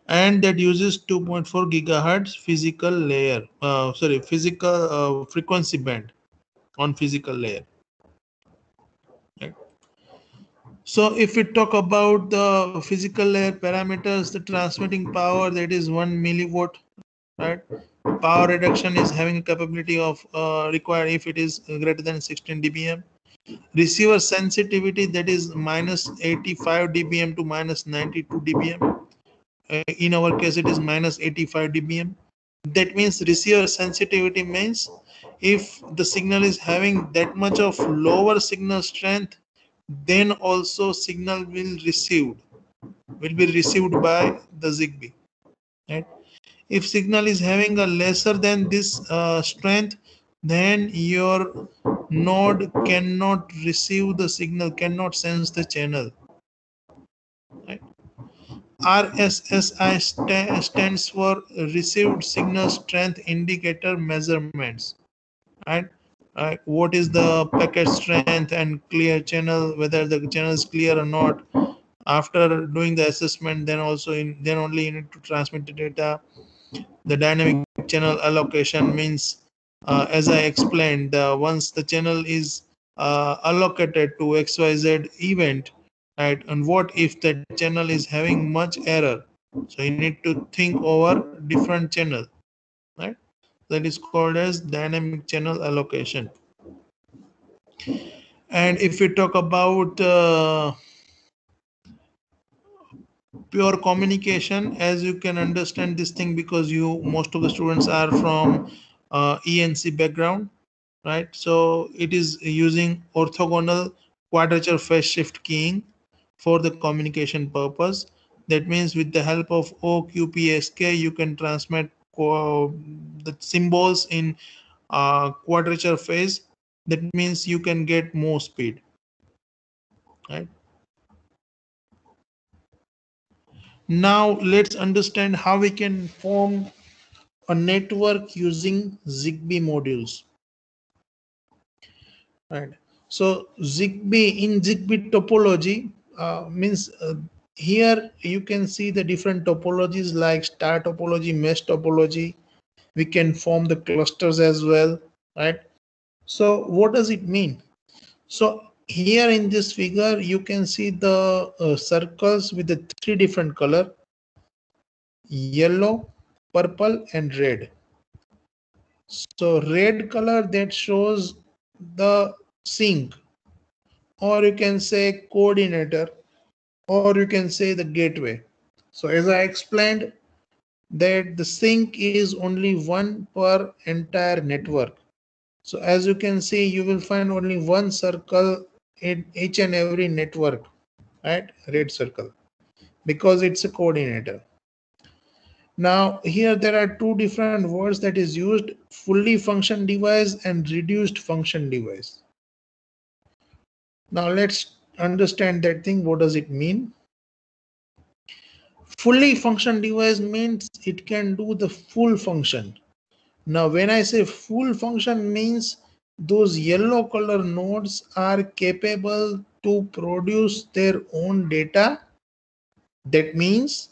and that uses 2.4 gigahertz physical layer, physical frequency band on physical layer. Right. So if we talk about the physical layer parameters, the transmitting power, that is 1 milliwatt, right? Power reduction is having a capability of required if it is greater than 16 dBm. Receiver sensitivity, that is minus 85 dBm to minus 92 dBm. In our case, it is minus 85 dBm. That means receiver sensitivity means if the signal is having that much of lower signal strength, then also signal will be received by the Zigbee, right? If signal is having a lesser than this strength, then your node cannot receive the signal, cannot sense the channel, right? RSSI stands for received signal strength indicator measurements, right? What is the packet strength and clear channel, whether the channel is clear or not. After doing the assessment, then only you need to transmit the data. The dynamic channel allocation means, as I explained, once the channel is allocated to XYZ event, right? And what if that channel is having much error? So you need to think over different channel, right? That is called as dynamic channel allocation. And if we talk about pure communication, as you can understand this thing because you most of the students are from ENC background, right? So it is using orthogonal quadrature phase shift keying for the communication purpose. That means with the help of OQPSK you can transmit the symbols in quadrature phase. That means you can get more speed, right? Now let's understand how we can form a network using Zigbee modules, right? So Zigbee topology means here you can see the different topologies like star topology, mesh topology. We can form the clusters as well, right? So what does it mean? So here in this figure you can see the circles with the three different color: yellow, purple and red. So red color that shows the sink, or you can say coordinator, or you can say the gateway. So as I explained that the sink is only one per entire network. So as you can see, you will find only one circle in each and every network, right? Red circle, because it's a coordinator. Now here there are two different words that is used: fully function device and reduced function device. Now let's understand that thing. What does it mean? Fully function device means it can do the full function. Now when I say full function means those yellow color nodes are capable to produce their own data. That means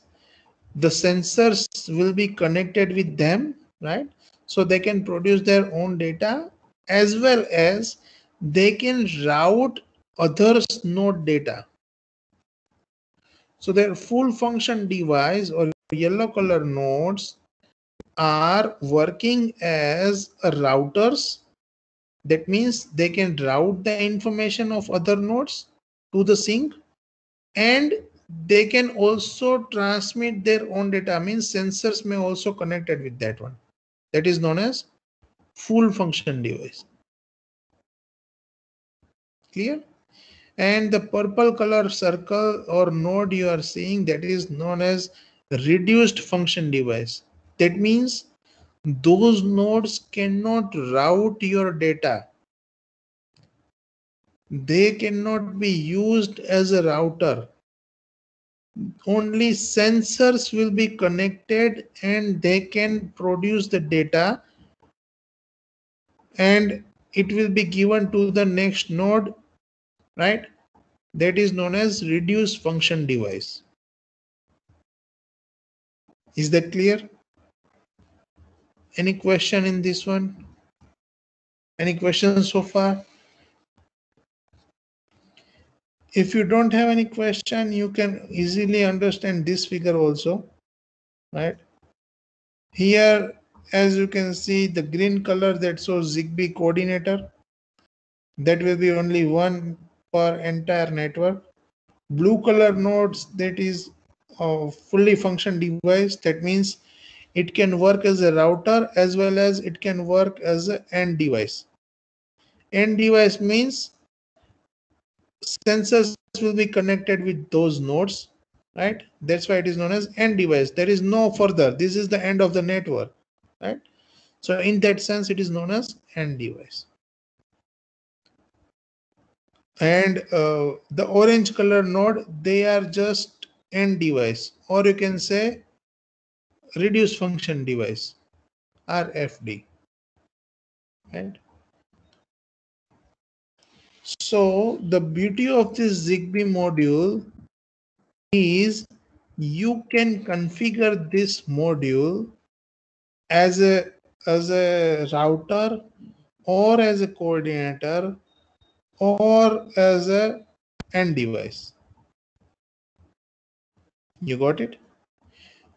the sensors will be connected with them, right? So they can produce their own data, as well as they can route others node data. So their full function device or yellow color nodes are working as routers. That means they can route the information of other nodes to the sink, and they can also transmit their own data. Means sensors may also connected with that one. That is known as full function device. Clear? And the purple color circle or node you are seeing, that is known as reduced function device. That means those nodes cannot route your data. They cannot be used as a router. Only sensors will be connected and they can produce the data, and it will be given to the next node, right? That is known as reduced function device. Is that clear? Any question in this one? Any questions so far? If you don't have any question, you can easily understand this figure also, right? Here, as you can see, the green color that shows ZigBee coordinator, that will be only one per entire network. Blue color nodes, that is a fully function device. That means it can work as a router as well as it can work as an end device. End device means sensors will be connected with those nodes, right? That's why it is known as end device. There is no further. This is the end of the network, right? So in that sense, it is known as end device. And the orange color node, they are just end device, or you can say reduced function device, RFD, right? So the beauty of this ZigBee module is you can configure this module as a router or as a coordinator or as a end device. You got it?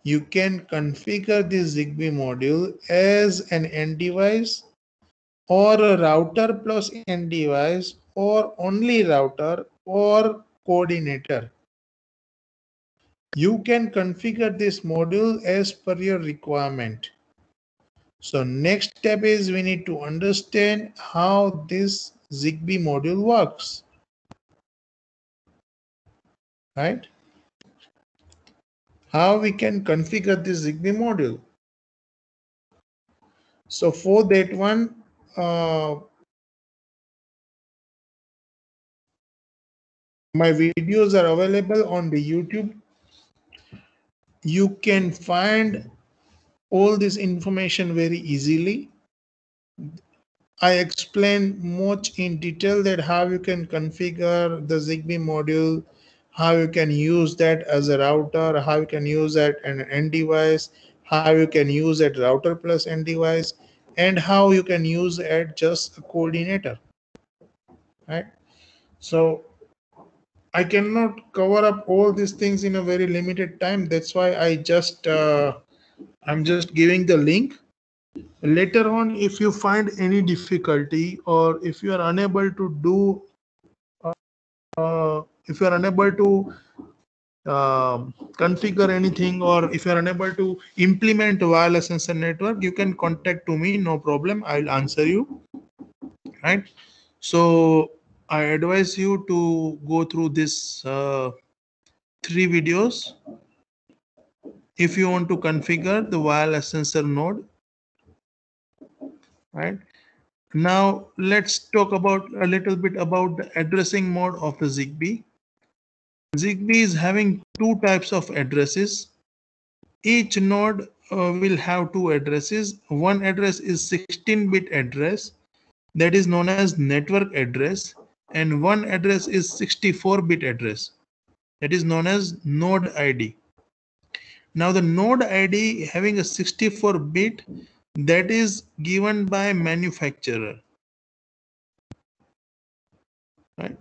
You can configure this ZigBee module as an end device or a router plus end device or only router or coordinator. You can configure this module as per your requirement. So next step is we need to understand how this ZigBee module works, right? How we can configure this ZigBee module. So for that one, my videos are available on the YouTube. You can find all this information very easily. I explain much in detail that how you can configure the ZigBee module, how you can use that as a router, how you can use that an end device, how you can use that router plus end device, and how you can use it just a coordinator, right? So I cannot cover up all these things in a very limited time. That's why I'm just giving the link. Later on, if you find any difficulty or if you are unable to do, if you are unable to configure anything, or if you are unable to implement wireless sensor network, you can contact to me, no problem. I'll answer you, right? So I advise you to go through this 3 videos if you want to configure the wireless sensor node, right? Now let's talk about a little bit about the addressing mode of the ZigBee. ZigBee is having two types of addresses. Each node will have two addresses. One address is 16-bit address, that is known as network address, and one address is 64-bit address, that is known as node ID. Now the node ID having a 64-bit, that is given by manufacturer, right?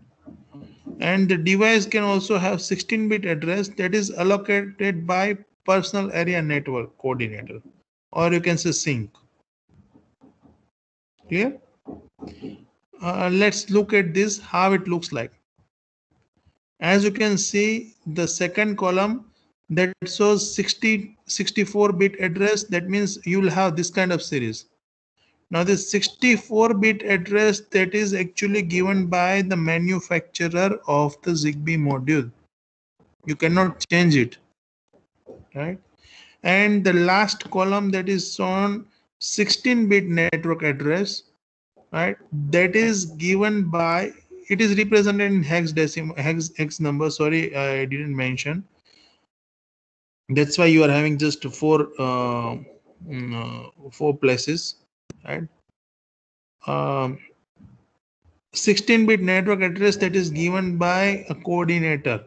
And the device can also have 16-bit address that is allocated by personal area network coordinator, or you can say sync. Clear? Let's look at this, how it looks like. As you can see, the second column that shows 64-bit address, that means you will have this kind of series. Now this 64-bit address, that is actually given by the manufacturer of the ZigBee module. You cannot change it, right? And the last column that is shown 16-bit network address, right? That is given by, it is represented in hex number. Sorry, I didn't mention. That's why you are having just four places, right? 16-bit network address that is given by a coordinator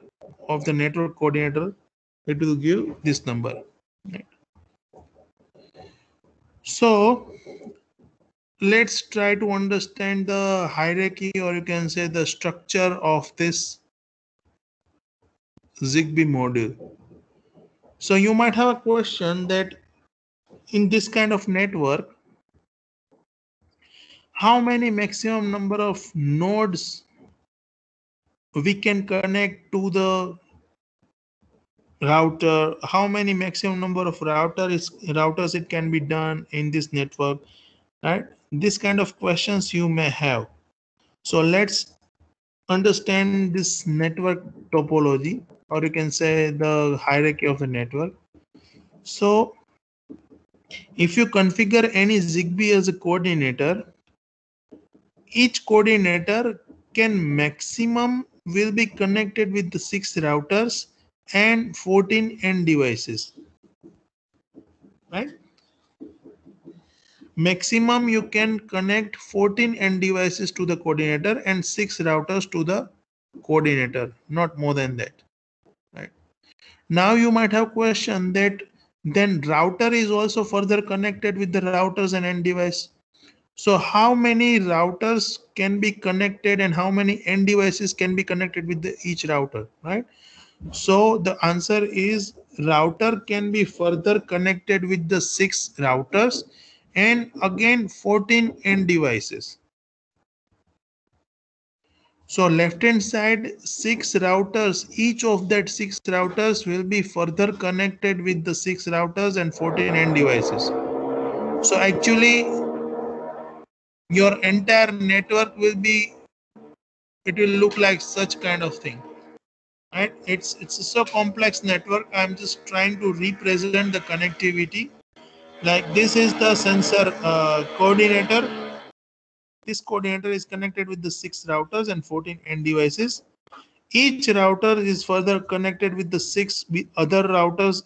of the network coordinator. It will give this number. Right? So let's try to understand the hierarchy, or you can say the structure of this Zigbee module. So you might have a question that in this kind of network, how many maximum number of nodes we can connect to the router, how many maximum number of routers it can be done in this network, right? This kind of questions you may have. So let's understand this network topology, or you can say the hierarchy of the network. So if you configure any Zigbee as a coordinator, each coordinator can maximum will be connected with the 6 routers and 14 end devices, right? Maximum you can connect 14 end devices to the coordinator and 6 routers to the coordinator, not more than that, right? Now you might have question that then router is also further connected with the routers and end device. So how many routers can be connected and how many end devices can be connected with each router, right? So the answer is router can be further connected with the 6 routers and again 14 end devices. So left hand side 6 routers, each of that 6 routers will be further connected with the 6 routers and 14 end devices. So actually your entire network will be, it will look like such kind of thing, right? It's so complex network. I'm just trying to represent the connectivity. Like this is the sensor coordinator. This coordinator is connected with the 6 routers and 14 end devices. Each router is further connected with the 6 other routers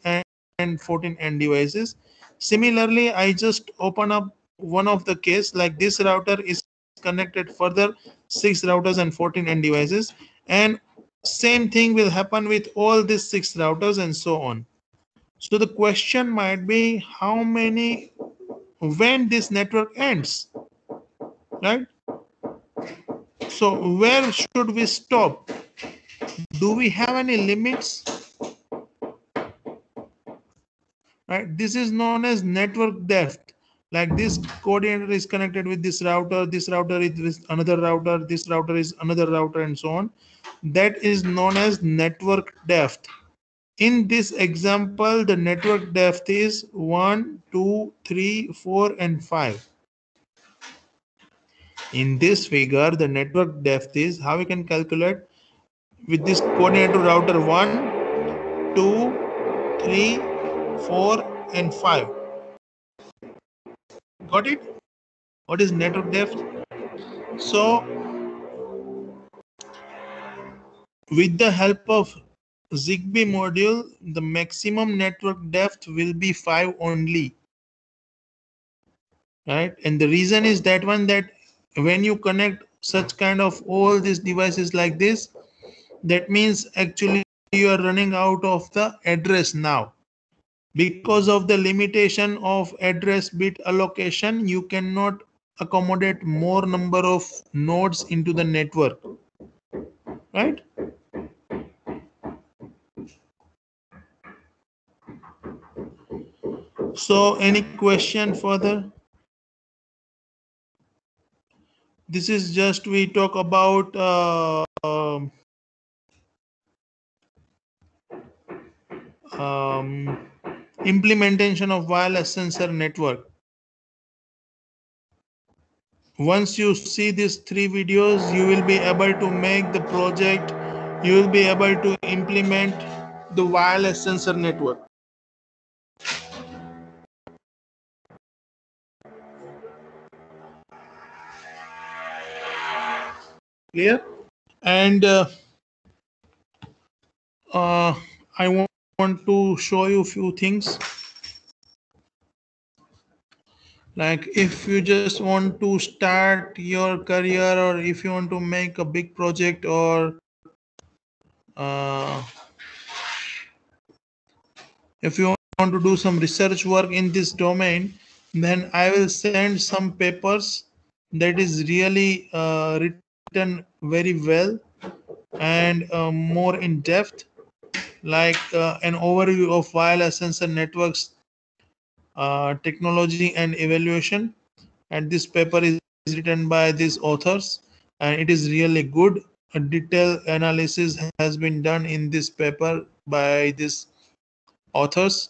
and 14 end devices. Similarly, I just open up one of the case, like this router is connected further 6 routers and 14 end devices, and same thing will happen with all these 6 routers and so on. So the question might be how many, when this network ends, right? So where should we stop? Do we have any limits? Right? This is known as network depth. Like this coordinator is connected with this router is with another router, this router is another router, and so on. That is known as network depth. In this example, the network depth is 1, 2, 3, 4, and 5. In this figure, the network depth is how we can calculate with this coordinator router 1, 2, 3, 4, and 5. Got it? What is network depth? So with the help of Zigbee module, the maximum network depth will be 5 only, right? And the reason is that one, that when you connect such kind of all these devices like this, that means actually you are running out of the address now. Because of the limitation of address bit allocation, you cannot accommodate more number of nodes into the network, right? So any question further? This is just we talk about implementation of wireless sensor network. Once you see these 3 videos, you will be able to make the project, you will be able to implement the wireless sensor network. Clear? And I want to show you a few things. Like if you just want to start your career, or if you want to make a big project, or uh, if you want to do some research work in this domain, then I will send some papers that is really written very well and more in depth. like an overview of wireless sensor networks, technology and evaluation. And this paper is written by these authors, and it is really good. A detailed analysis has been done in this paper by these authors,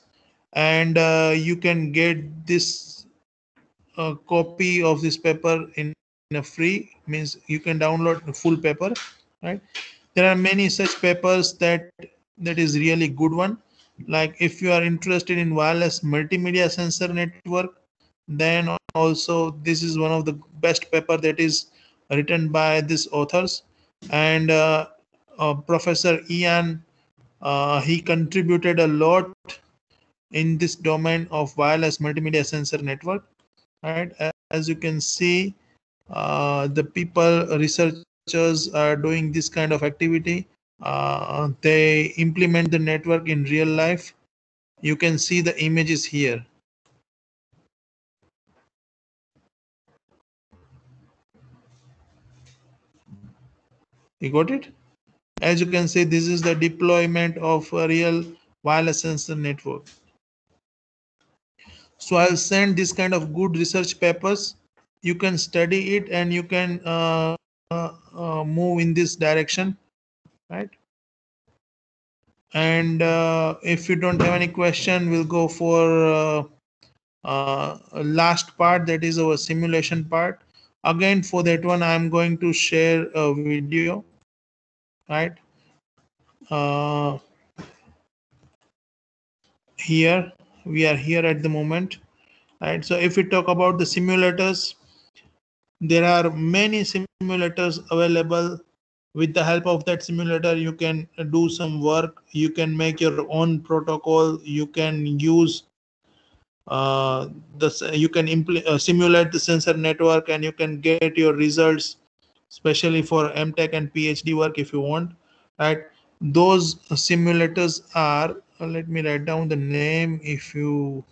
and you can get this copy of this paper in a free, means you can download the full paper, right? There are many such papers that is really good one. Like if you are interested in wireless multimedia sensor network, then also this is one of the best paper that is written by these authors. And Professor Ian, he contributed a lot in this domain of wireless multimedia sensor network, right? As you can see, the people researchers are doing this kind of activity. They implement the network in real life. You can see the images here. You got it? As you can see, this is the deployment of a real wireless sensor network. So I'll send this kind of good research papers. You can study it and you can move in this direction, right? And if you don't have any question, we'll go for last part, that is our simulation part. Again, for that one, I'm going to share a video, right? uh, Here we are here at the moment, right? So if we talk about the simulators, there are many simulators available. With the help of that simulator, you can do some work, you can make your own protocol, you can use you can simulate the sensor network, and you can get your results, especially for MTech and PhD work if you want, right? Those simulators are, let me write down the name. If you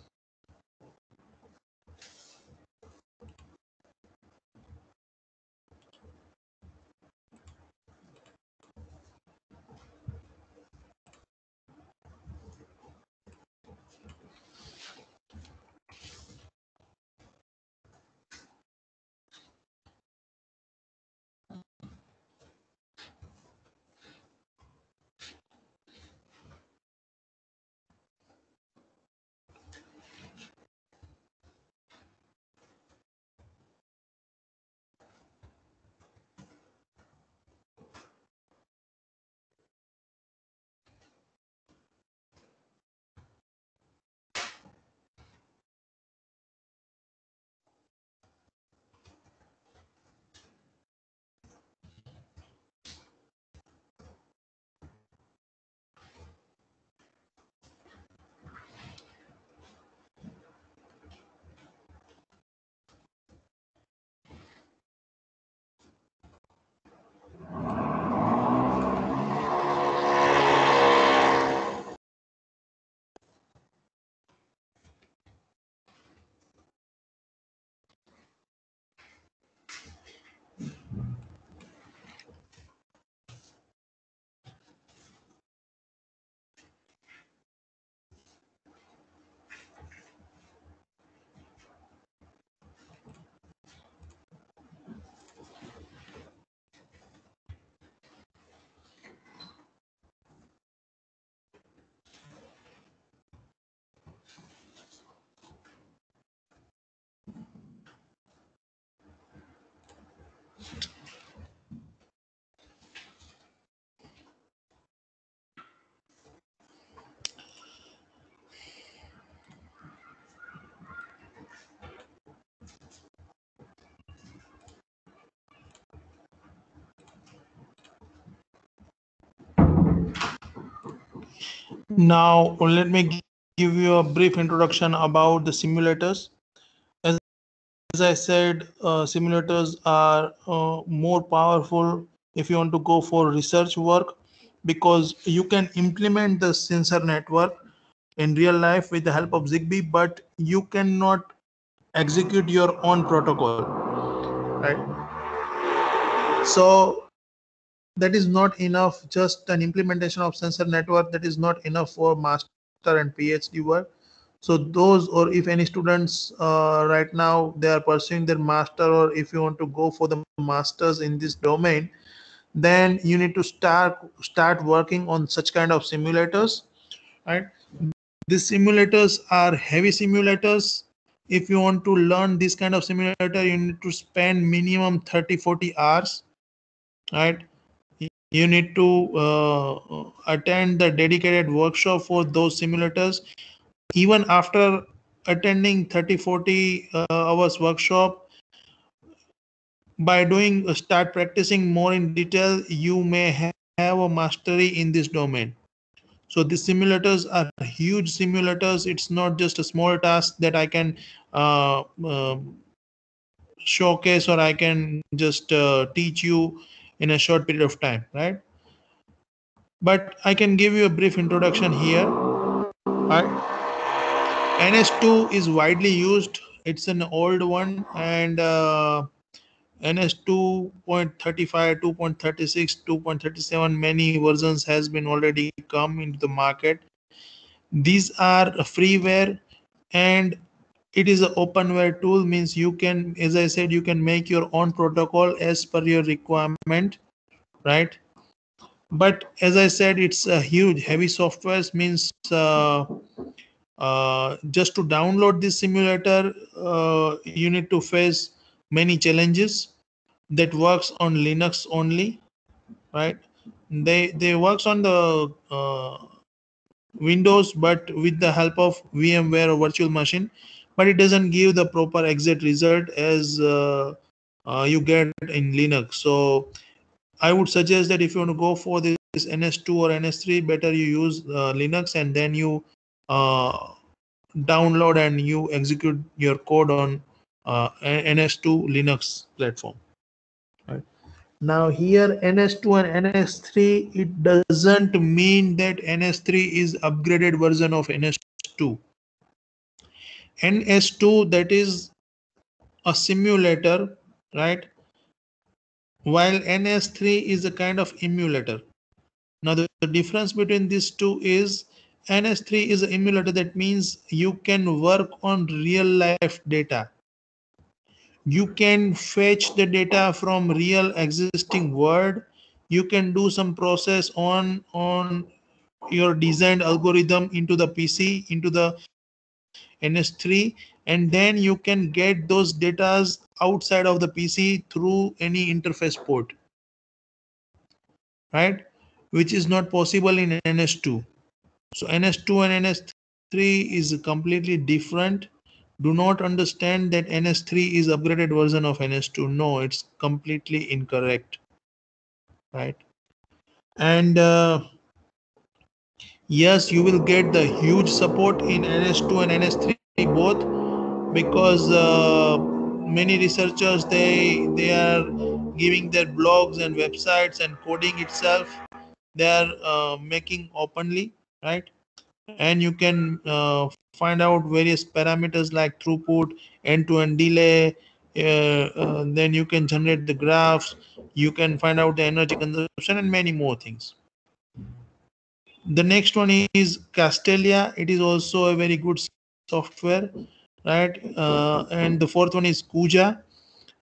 now let me give you a brief introduction about the simulators. As I said, simulators are more powerful if you want to go for research work, because you can implement the sensor network in real life with the help of Zigbee, but you cannot execute your own protocol, right? So that is not enough. Just an implementation of sensor network, that is not enough for master and PhD work. So those, or if any students right now they are pursuing their master, or if you want to go for the masters in this domain, then you need to start working on such kind of simulators, right? These simulators are heavy simulators. If you want to learn this kind of simulator, you need to spend minimum 30-40 hours, right? You need to attend the dedicated workshop for those simulators. Even after attending 30-40 hours workshop, by doing start practicing more in detail, you may have a mastery in this domain. So these simulators are huge simulators. It's not just a small task that I can showcase, or I can just teach you in a short period of time, right? But I can give you a brief introduction here. NS2 is widely used. It's an old one, and NS 2.35, 2.36, 2.37, many versions has been already come into the market. These are freeware, and it is an openware tool, means you can, as I said, you can make your own protocol as per your requirement, right? But as I said, it's a huge heavy software, means just to download this simulator, you need to face many challenges. That works on Linux only, right? They works on the Windows, but with the help of VMware or virtual machine, but it doesn't give the proper exact result as you get in Linux. So I would suggest that if you want to go for this NS2 or NS3, better you use Linux, and then you uh, download and you execute your code on NS2 Linux platform. Right. Now here NS2 and NS3, it doesn't mean that NS3 is upgraded version of NS2. NS2, that is a simulator, right? While NS3 is a kind of emulator. Now the difference between these two is NS3 is an emulator. That means you can work on real life data. You can fetch the data from real existing word. You can do some process on your designed algorithm into the PC, into the NS3, and then you can get those data outside of the PC through any interface port, right? Which is not possible in NS2. So NS2 and NS3 is completely different. Do not understand that NS3 is upgraded version of NS2. No, it's completely incorrect, right? And yes, you will get the huge support in NS2 and NS3 both, because many researchers, they are giving their blogs and websites and coding itself. They are making openly, right? And you can find out various parameters like throughput, end-to-end delay. Then you can generate the graphs. You can find out the energy consumption and many more things. The next one is Castelia. It is also a very good software, right? And the fourth one is Kuja,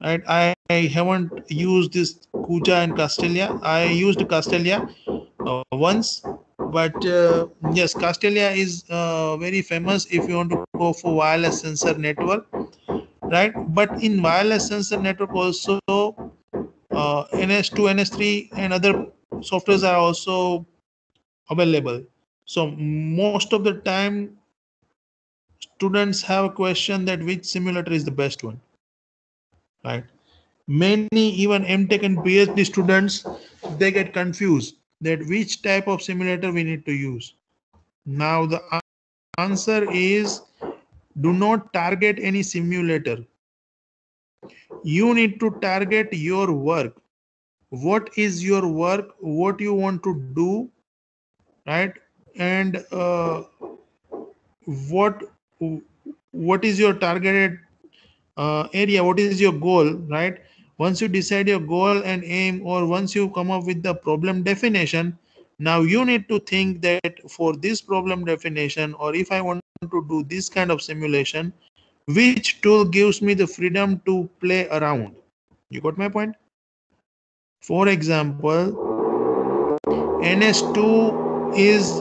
right? I haven't used this Kuja and Castelia. I used Castelia once, but yes, Castelia is very famous if you want to go for wireless sensor network, right? But in wireless sensor network also, NS2, NS3 and other softwares are also available. So most of the time students have a question that which simulator is the best one, right? Many even MTech and PhD students, they get confused that which type of simulator we need to use. Now the answer is, do not target any simulator. You need to target your work. What is your work? What you want to do, right? And what what is your targeted area? What is your goal, right? Once you decide your goal and aim, or once you come up with the problem definition, now you need to think that for this problem definition, or if I want to do this kind of simulation, which tool gives me the freedom to play around? You got my point? For example, NS2 is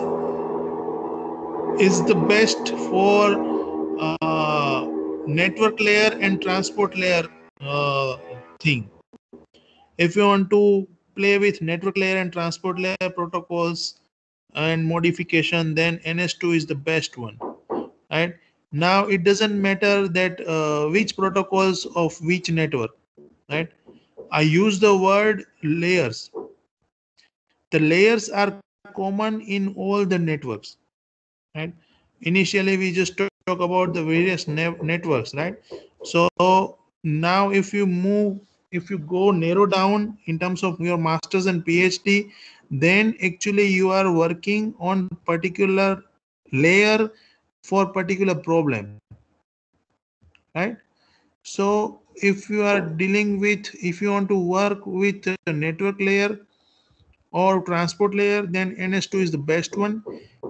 the best for network layer and transport layer thing. If you want to play with network layer and transport layer protocols and modification, then NS2 is the best one. Right now, it doesn't matter that which protocols of which network. Right, I use the word layers. The layers are common in all the networks. Right, initially we just talk about the various networks, right? So now if you go narrow down in terms of your masters and PhD, then actually you are working on particular layer for particular problem, right? So if you are dealing with, if you want to work with a network layer or transport layer, then NS2 is the best one.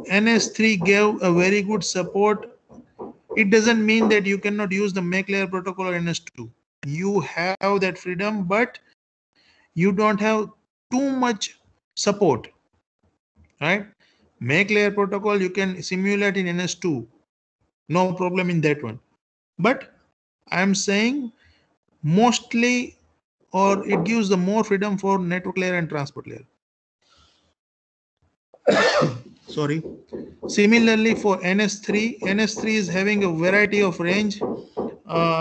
NS3 gave a very good support. It doesn't mean that you cannot use the make layer protocol or NS2. You have that freedom, but you don't have too much support, right? Make layer protocol you can simulate in NS2, no problem in that one. But I'm saying mostly, or it gives the more freedom for network layer and transport layer. Sorry. Similarly for NS3 is having a variety of range,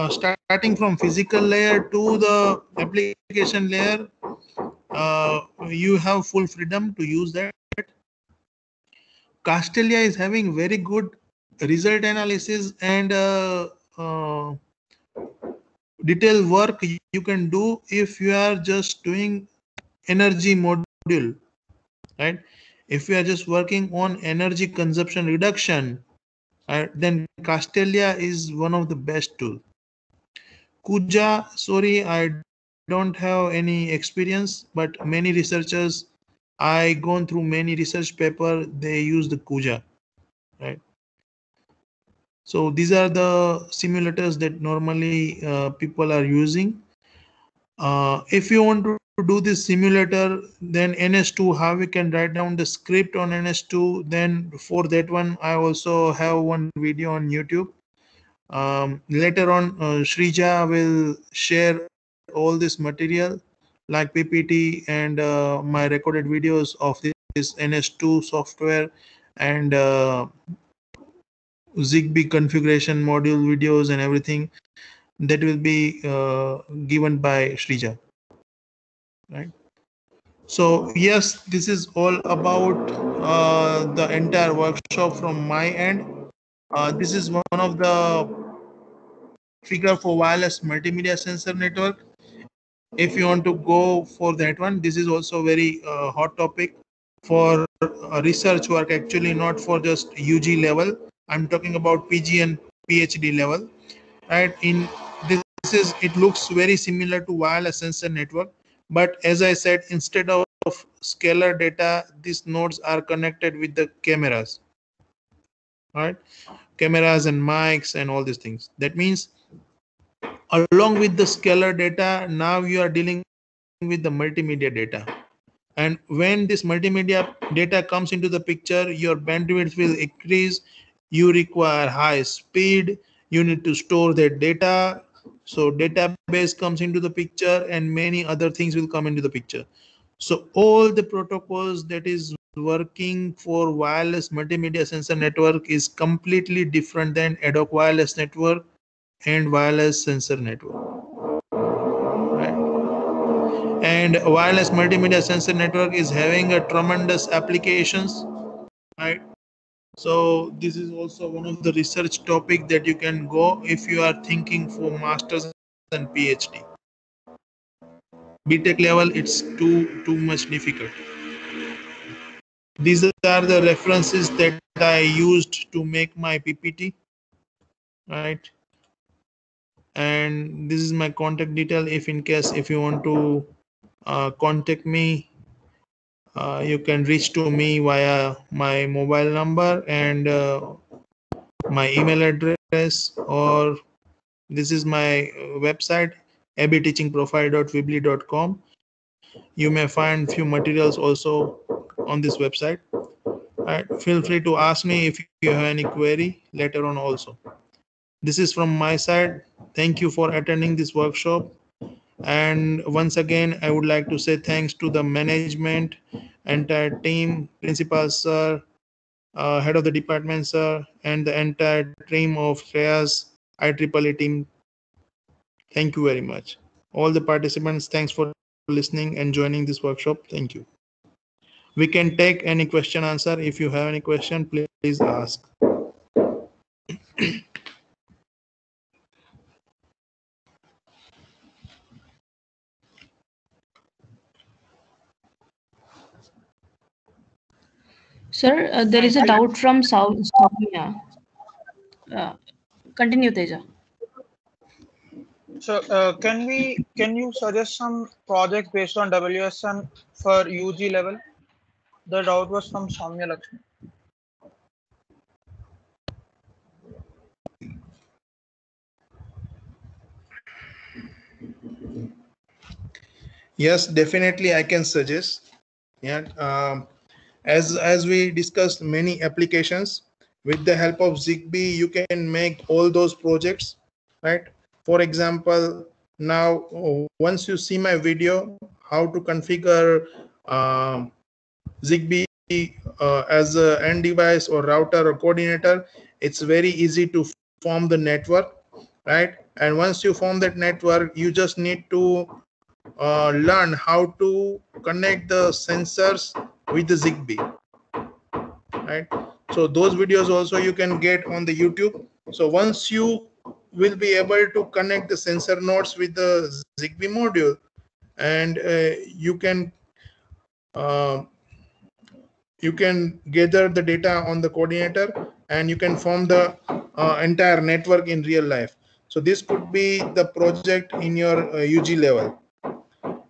starting from physical layer to the application layer. You have full freedom to use that. Castelia is having very good result analysis and detailed work you can do if you are just doing energy module, right? If you are just working on energy consumption reduction, then Castelia is one of the best tool. Kuja, sorry, I don't have any experience, but many researchers, I gone through many research paper, they use the Kuja, right? So these are the simulators that normally people are using. If you want to do this simulator, then NS2, how we can write down the script on NS2, then for that one, I also have one video on YouTube. Later on, Shrija will share all this material like PPT and my recorded videos of this NS2 software and Zigbee configuration module videos and everything that will be given by Shrija. Right. So yes, this is all about the entire workshop from my end. This is one of the figure for wireless multimedia sensor network. If you want to go for that one, this is also very hot topic for research work, actually not for just UG level. I'm talking about PG and PhD level, right? In this is, it looks very similar to wireless sensor network, but as I said, instead of scalar data, these nodes are connected with the cameras, right? Cameras and mics and all these things. That means along with the scalar data, now you are dealing with the multimedia data. And when this multimedia data comes into the picture, your bandwidth will increase. You require high speed. You need to store that data. So database comes into the picture and many other things will come into the picture. So all the protocols that is working for wireless multimedia sensor network is completely different than ad hoc wireless network and wireless sensor network. Right? And wireless multimedia sensor network is having a tremendous applications, right? So this is also one of the research topic that you can go if you are thinking for masters and PhD. BTech level, it's too much difficult. These are the references that I used to make my PPT, right? and this is my contact detail. If in case if you want to contact me, you can reach to me via my mobile number and my email address, or this is my website abteachingprofile.weebly.com. You may find few materials also on this website. Right. Feel free to ask me if you have any query later on also. This is from my side. Thank you for attending this workshop. And once again, I would like to say thanks to the management, entire team, principal sir, head of the department sir, and the entire team of Shreyas IEEE team. Thank you very much. All the participants, thanks for listening and joining this workshop. Thank you. We can take any question answer. If you have any question, please ask. Sir, there is a doubt from Soumya. Uh, Continue, Teja. So, can you suggest some projects based on WSN for UG level? The doubt was from Soumya Lakshmi. Yes, definitely I can suggest. Yeah, as we discussed many applications, with the help of Zigbee, you can make all those projects, right? For example, now once you see my video, how to configure Zigbee as a end device or router or coordinator, it's very easy to form the network, right? And once you form that network, you just need to learn how to connect the sensors with the Zigbee, right? So those videos also you can get on the YouTube. So once you will be able to connect the sensor nodes with the Zigbee module, and uh, you can gather the data on the coordinator, and you can form the entire network in real life. So this could be the project in your UG level.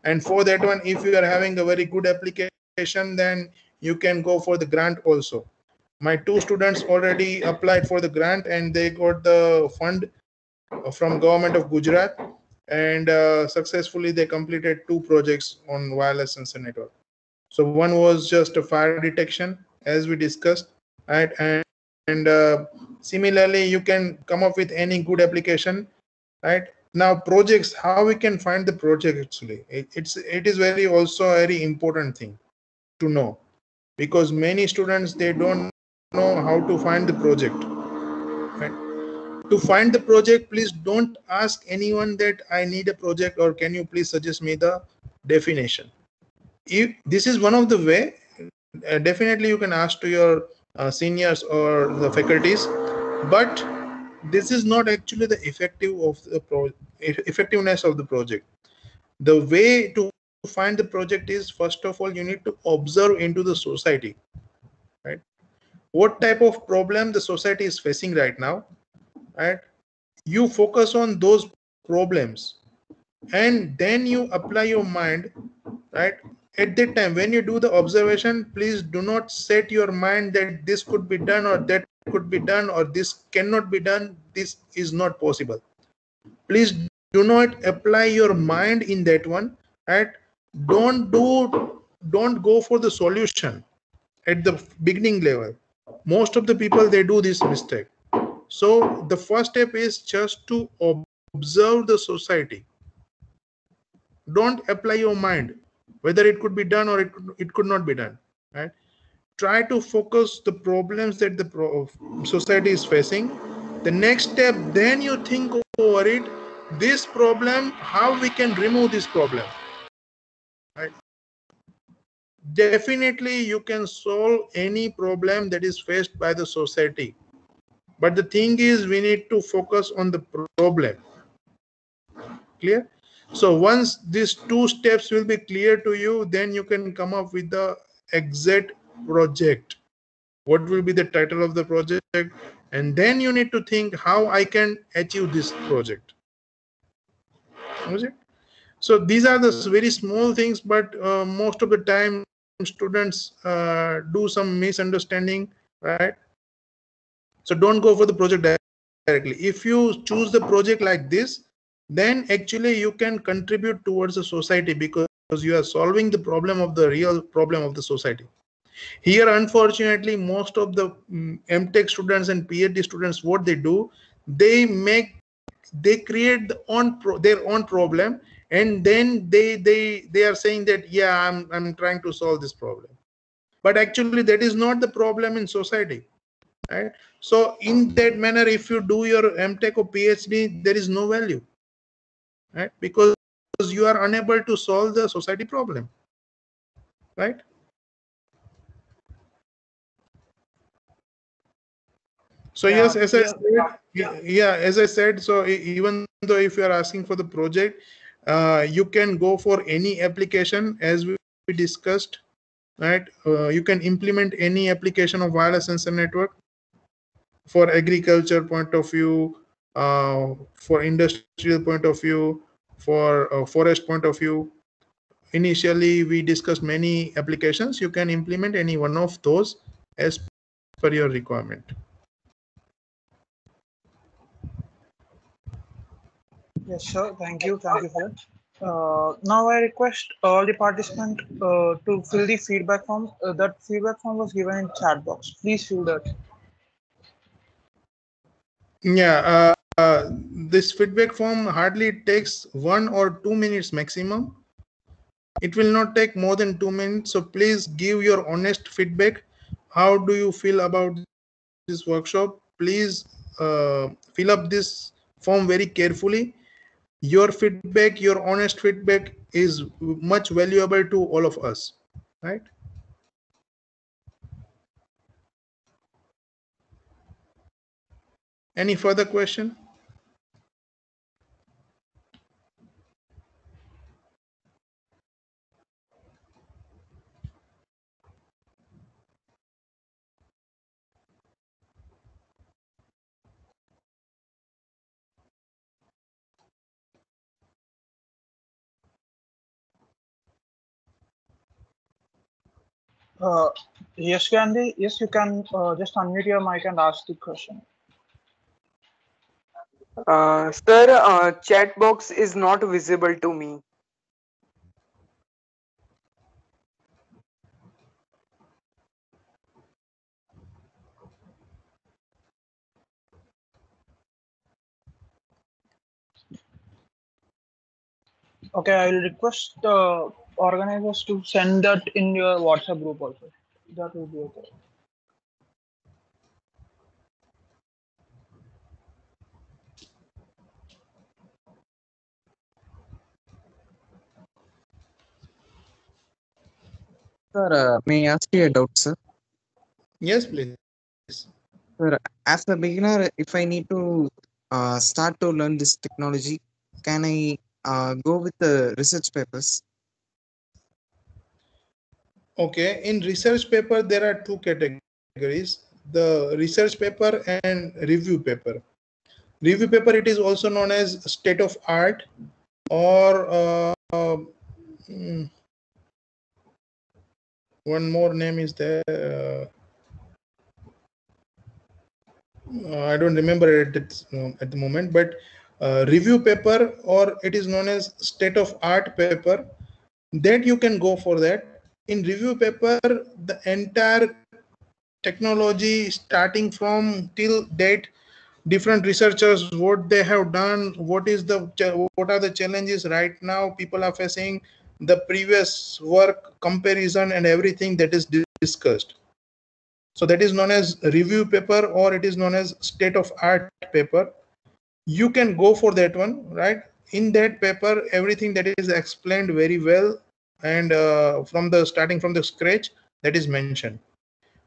And for that one, if you are having a very good application, then you can go for the grant also. My two students already applied for the grant, and they got the fund from government of Gujarat, and successfully they completed two projects on wireless sensor network. So one was just a fire detection, as we discussed, right? And similarly, you can come up with any good application, right? Now projects, how we can find the project, actually it is very also a very important thing to know, because many students, they don't know how to find the project, right? To find the project, please don't ask anyone that I need a project, or can you please suggest me the definition. If this is one of the way, definitely you can ask to your seniors or the faculties, but this is not actually the effectiveness of the project. The way to find the project is, first of all, you need to observe into the society, right? What type of problem the society is facing right now, right? You focus on those problems, and then you apply your mind, right? At that time when you do the observation, please do not set your mind that this could be done or that could be done or this cannot be done, this is not possible. Please do not apply your mind in that one, right? Don't go for the solution at the beginning level. Most of the people, they do this mistake. So the first step is just to observe the society. Don't apply your mind whether it could be done or it could not be done, right? Try to focus the problems that the society is facing. The next step, then you think over it, this problem, how we can remove this problem, right? Definitely you can solve any problem that is faced by the society, but the thing is, we need to focus on the problem. Clear? So once these two steps will be clear to you, then you can come up with the exact project. What will be the title of the project? And then you need to think how I can achieve this project. Was it? So these are the very small things, but most of the time students do some misunderstanding, right? So don't go for the project directly. If you choose the project like this, then actually you can contribute towards the society because you are solving the problem of the real problem of the society. Here, unfortunately, most of the MTech students and PhD students, what they do, they create their own problem, and then they are saying that, yeah, I'm trying to solve this problem, but actually that is not the problem in society, right? So in that manner, if you do your MTech or PhD, there is no value, right? Because you are unable to solve the society problem, right? So Yeah, yes, as I yeah, said, yeah, as I said, so even though if you are asking for the project, you can go for any application as we discussed, right? You can implement any application of wireless sensor network for agriculture point of view, for industrial point of view, for forest point of view. Initially, we discussed many applications. You can implement any one of those as per your requirement. yes, sir. Thank you for that. Now I request all the participants to fill the feedback form. That feedback form was given in chat box. Please fill that. Yeah, this feedback form hardly takes 1 or 2 minutes maximum. It will not take more than 2 minutes. So please give your honest feedback. How do you feel about this workshop? Please fill up this form very carefully. Your feedback, your honest feedback is much valuable to all of us, right? Any further question? Uh, yes, Gandhi. Yes, you can just unmute your mic and ask the question. Sir, chat box is not visible to me. Okay, I will request the organizers to send that in your WhatsApp group also. That will be okay. Sir, may I ask you a doubt, sir? Yes, please. Sir, as a beginner, if I need to start to learn this technology, can I go with the research papers? Okay, in research paper, there are two categories, the research paper and review paper. Review paper, it is also known as state of art, or mm, one more name is there. I don't remember it at the moment, but review paper, or it is known as state of art paper, that you can go for that. In review paper, the entire technology starting from till date, different researchers, what they have done, what are the challenges right now people are facing, the previous work comparison and everything that is discussed. So that is known as review paper, or it is known as state of art paper. You can go for that one, right? In that paper, everything that is explained very well, and from the starting from the scratch, that is mentioned.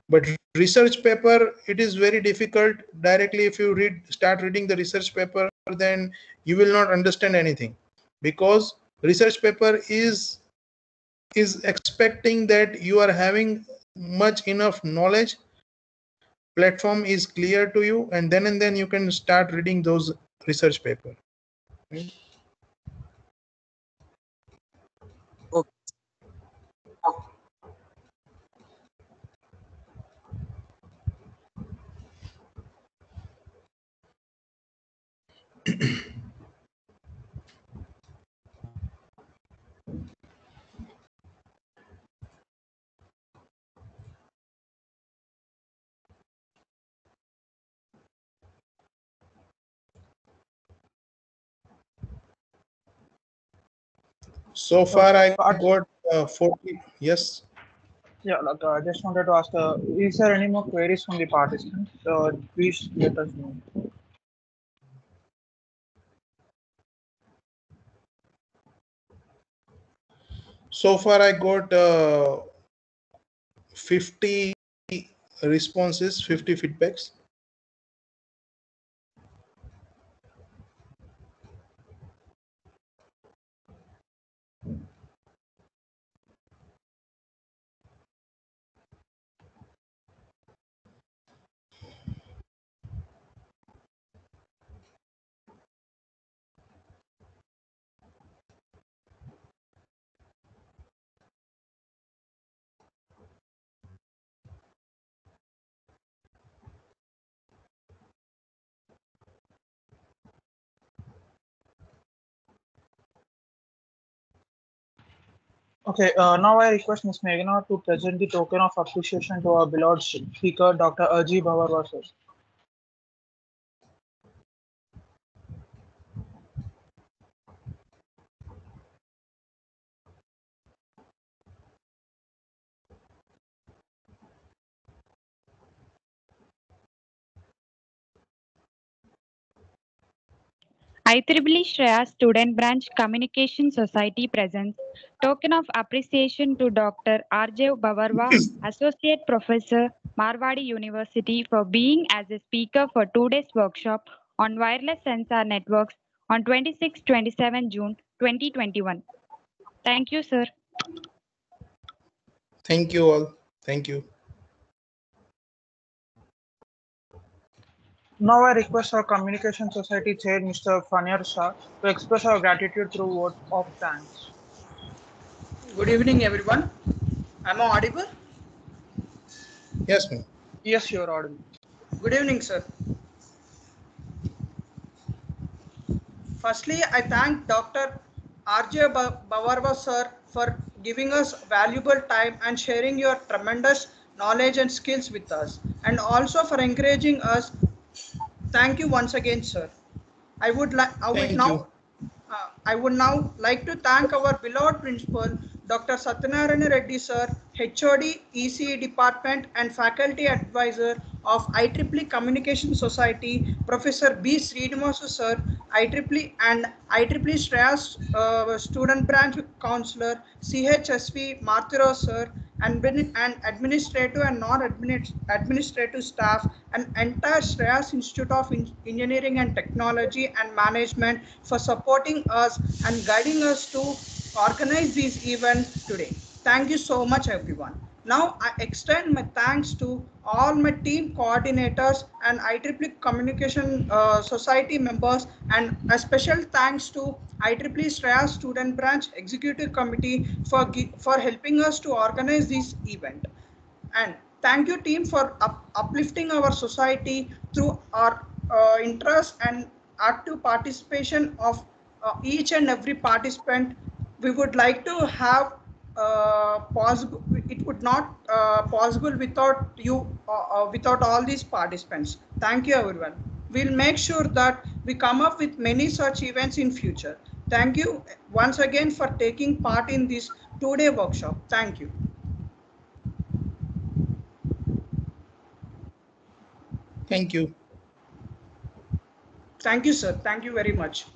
But research paper, it is very difficult. Directly, if you start reading the research paper, then you will not understand anything, because research paper is expecting that you are having much enough knowledge, platform is clear to you, and then you can start reading those research paper. Right? So far, I Part, got 40. Yes. yeah, like, I just wanted to ask, is there any more queries from the participants? Please let us know. So far, I got 50 responses, 50 feedbacks. Okay, now I request Ms. Meghna to present the token of appreciation to our beloved speaker, Dr. Arjav Bavarva, sir. IEEE SREYAS Student Branch Communication Society presents Token of Appreciation to Dr. Arjav Bavarva, Associate Professor, Marwadi University, for being as a speaker for 2 days workshop on wireless sensor networks on 26-27 June 2021. Thank you, sir. Thank you all. Thank you. Now I request our Communication Society Chair, Mr. Fanir Shah, to express our gratitude through vote of thanks. Good evening, everyone. Am I audible? Yes, ma'am. Yes, you're audible. Good evening, sir. Firstly, I thank Dr. Bavarva, sir, for giving us valuable time and sharing your tremendous knowledge and skills with us, and also for encouraging us. Thank you once again, sir. I would like. I would Thank you. now. I would now like to thank our beloved principal, Dr. Satyanarayana Reddy sir, HOD, ECE department and faculty advisor of IEEE Communication Society, Professor B. Srinivasu sir, IEEE and IEEE SREYAS student branch counselor, CHSV Marthiro sir, and administrative and non-administrative staff and entire Shreyas Institute of Engineering and Technology and Management for supporting us and guiding us to organize this event today. Thank you so much, everyone. Now I extend my thanks to all my team coordinators and IEEE Communication Society members, and a special thanks to IEEE Shreyas Student Branch Executive Committee for helping us to organize this event. And thank you, team, for uplifting our society through our interest and active participation of each and every participant. We would like to have possible. It would not possible without you, without all these participants. Thank you, everyone. We'll make sure that we come up with many such events in future. Thank you once again for taking part in this 2 day workshop. Thank you. Thank you. Thank you, sir. Thank you very much.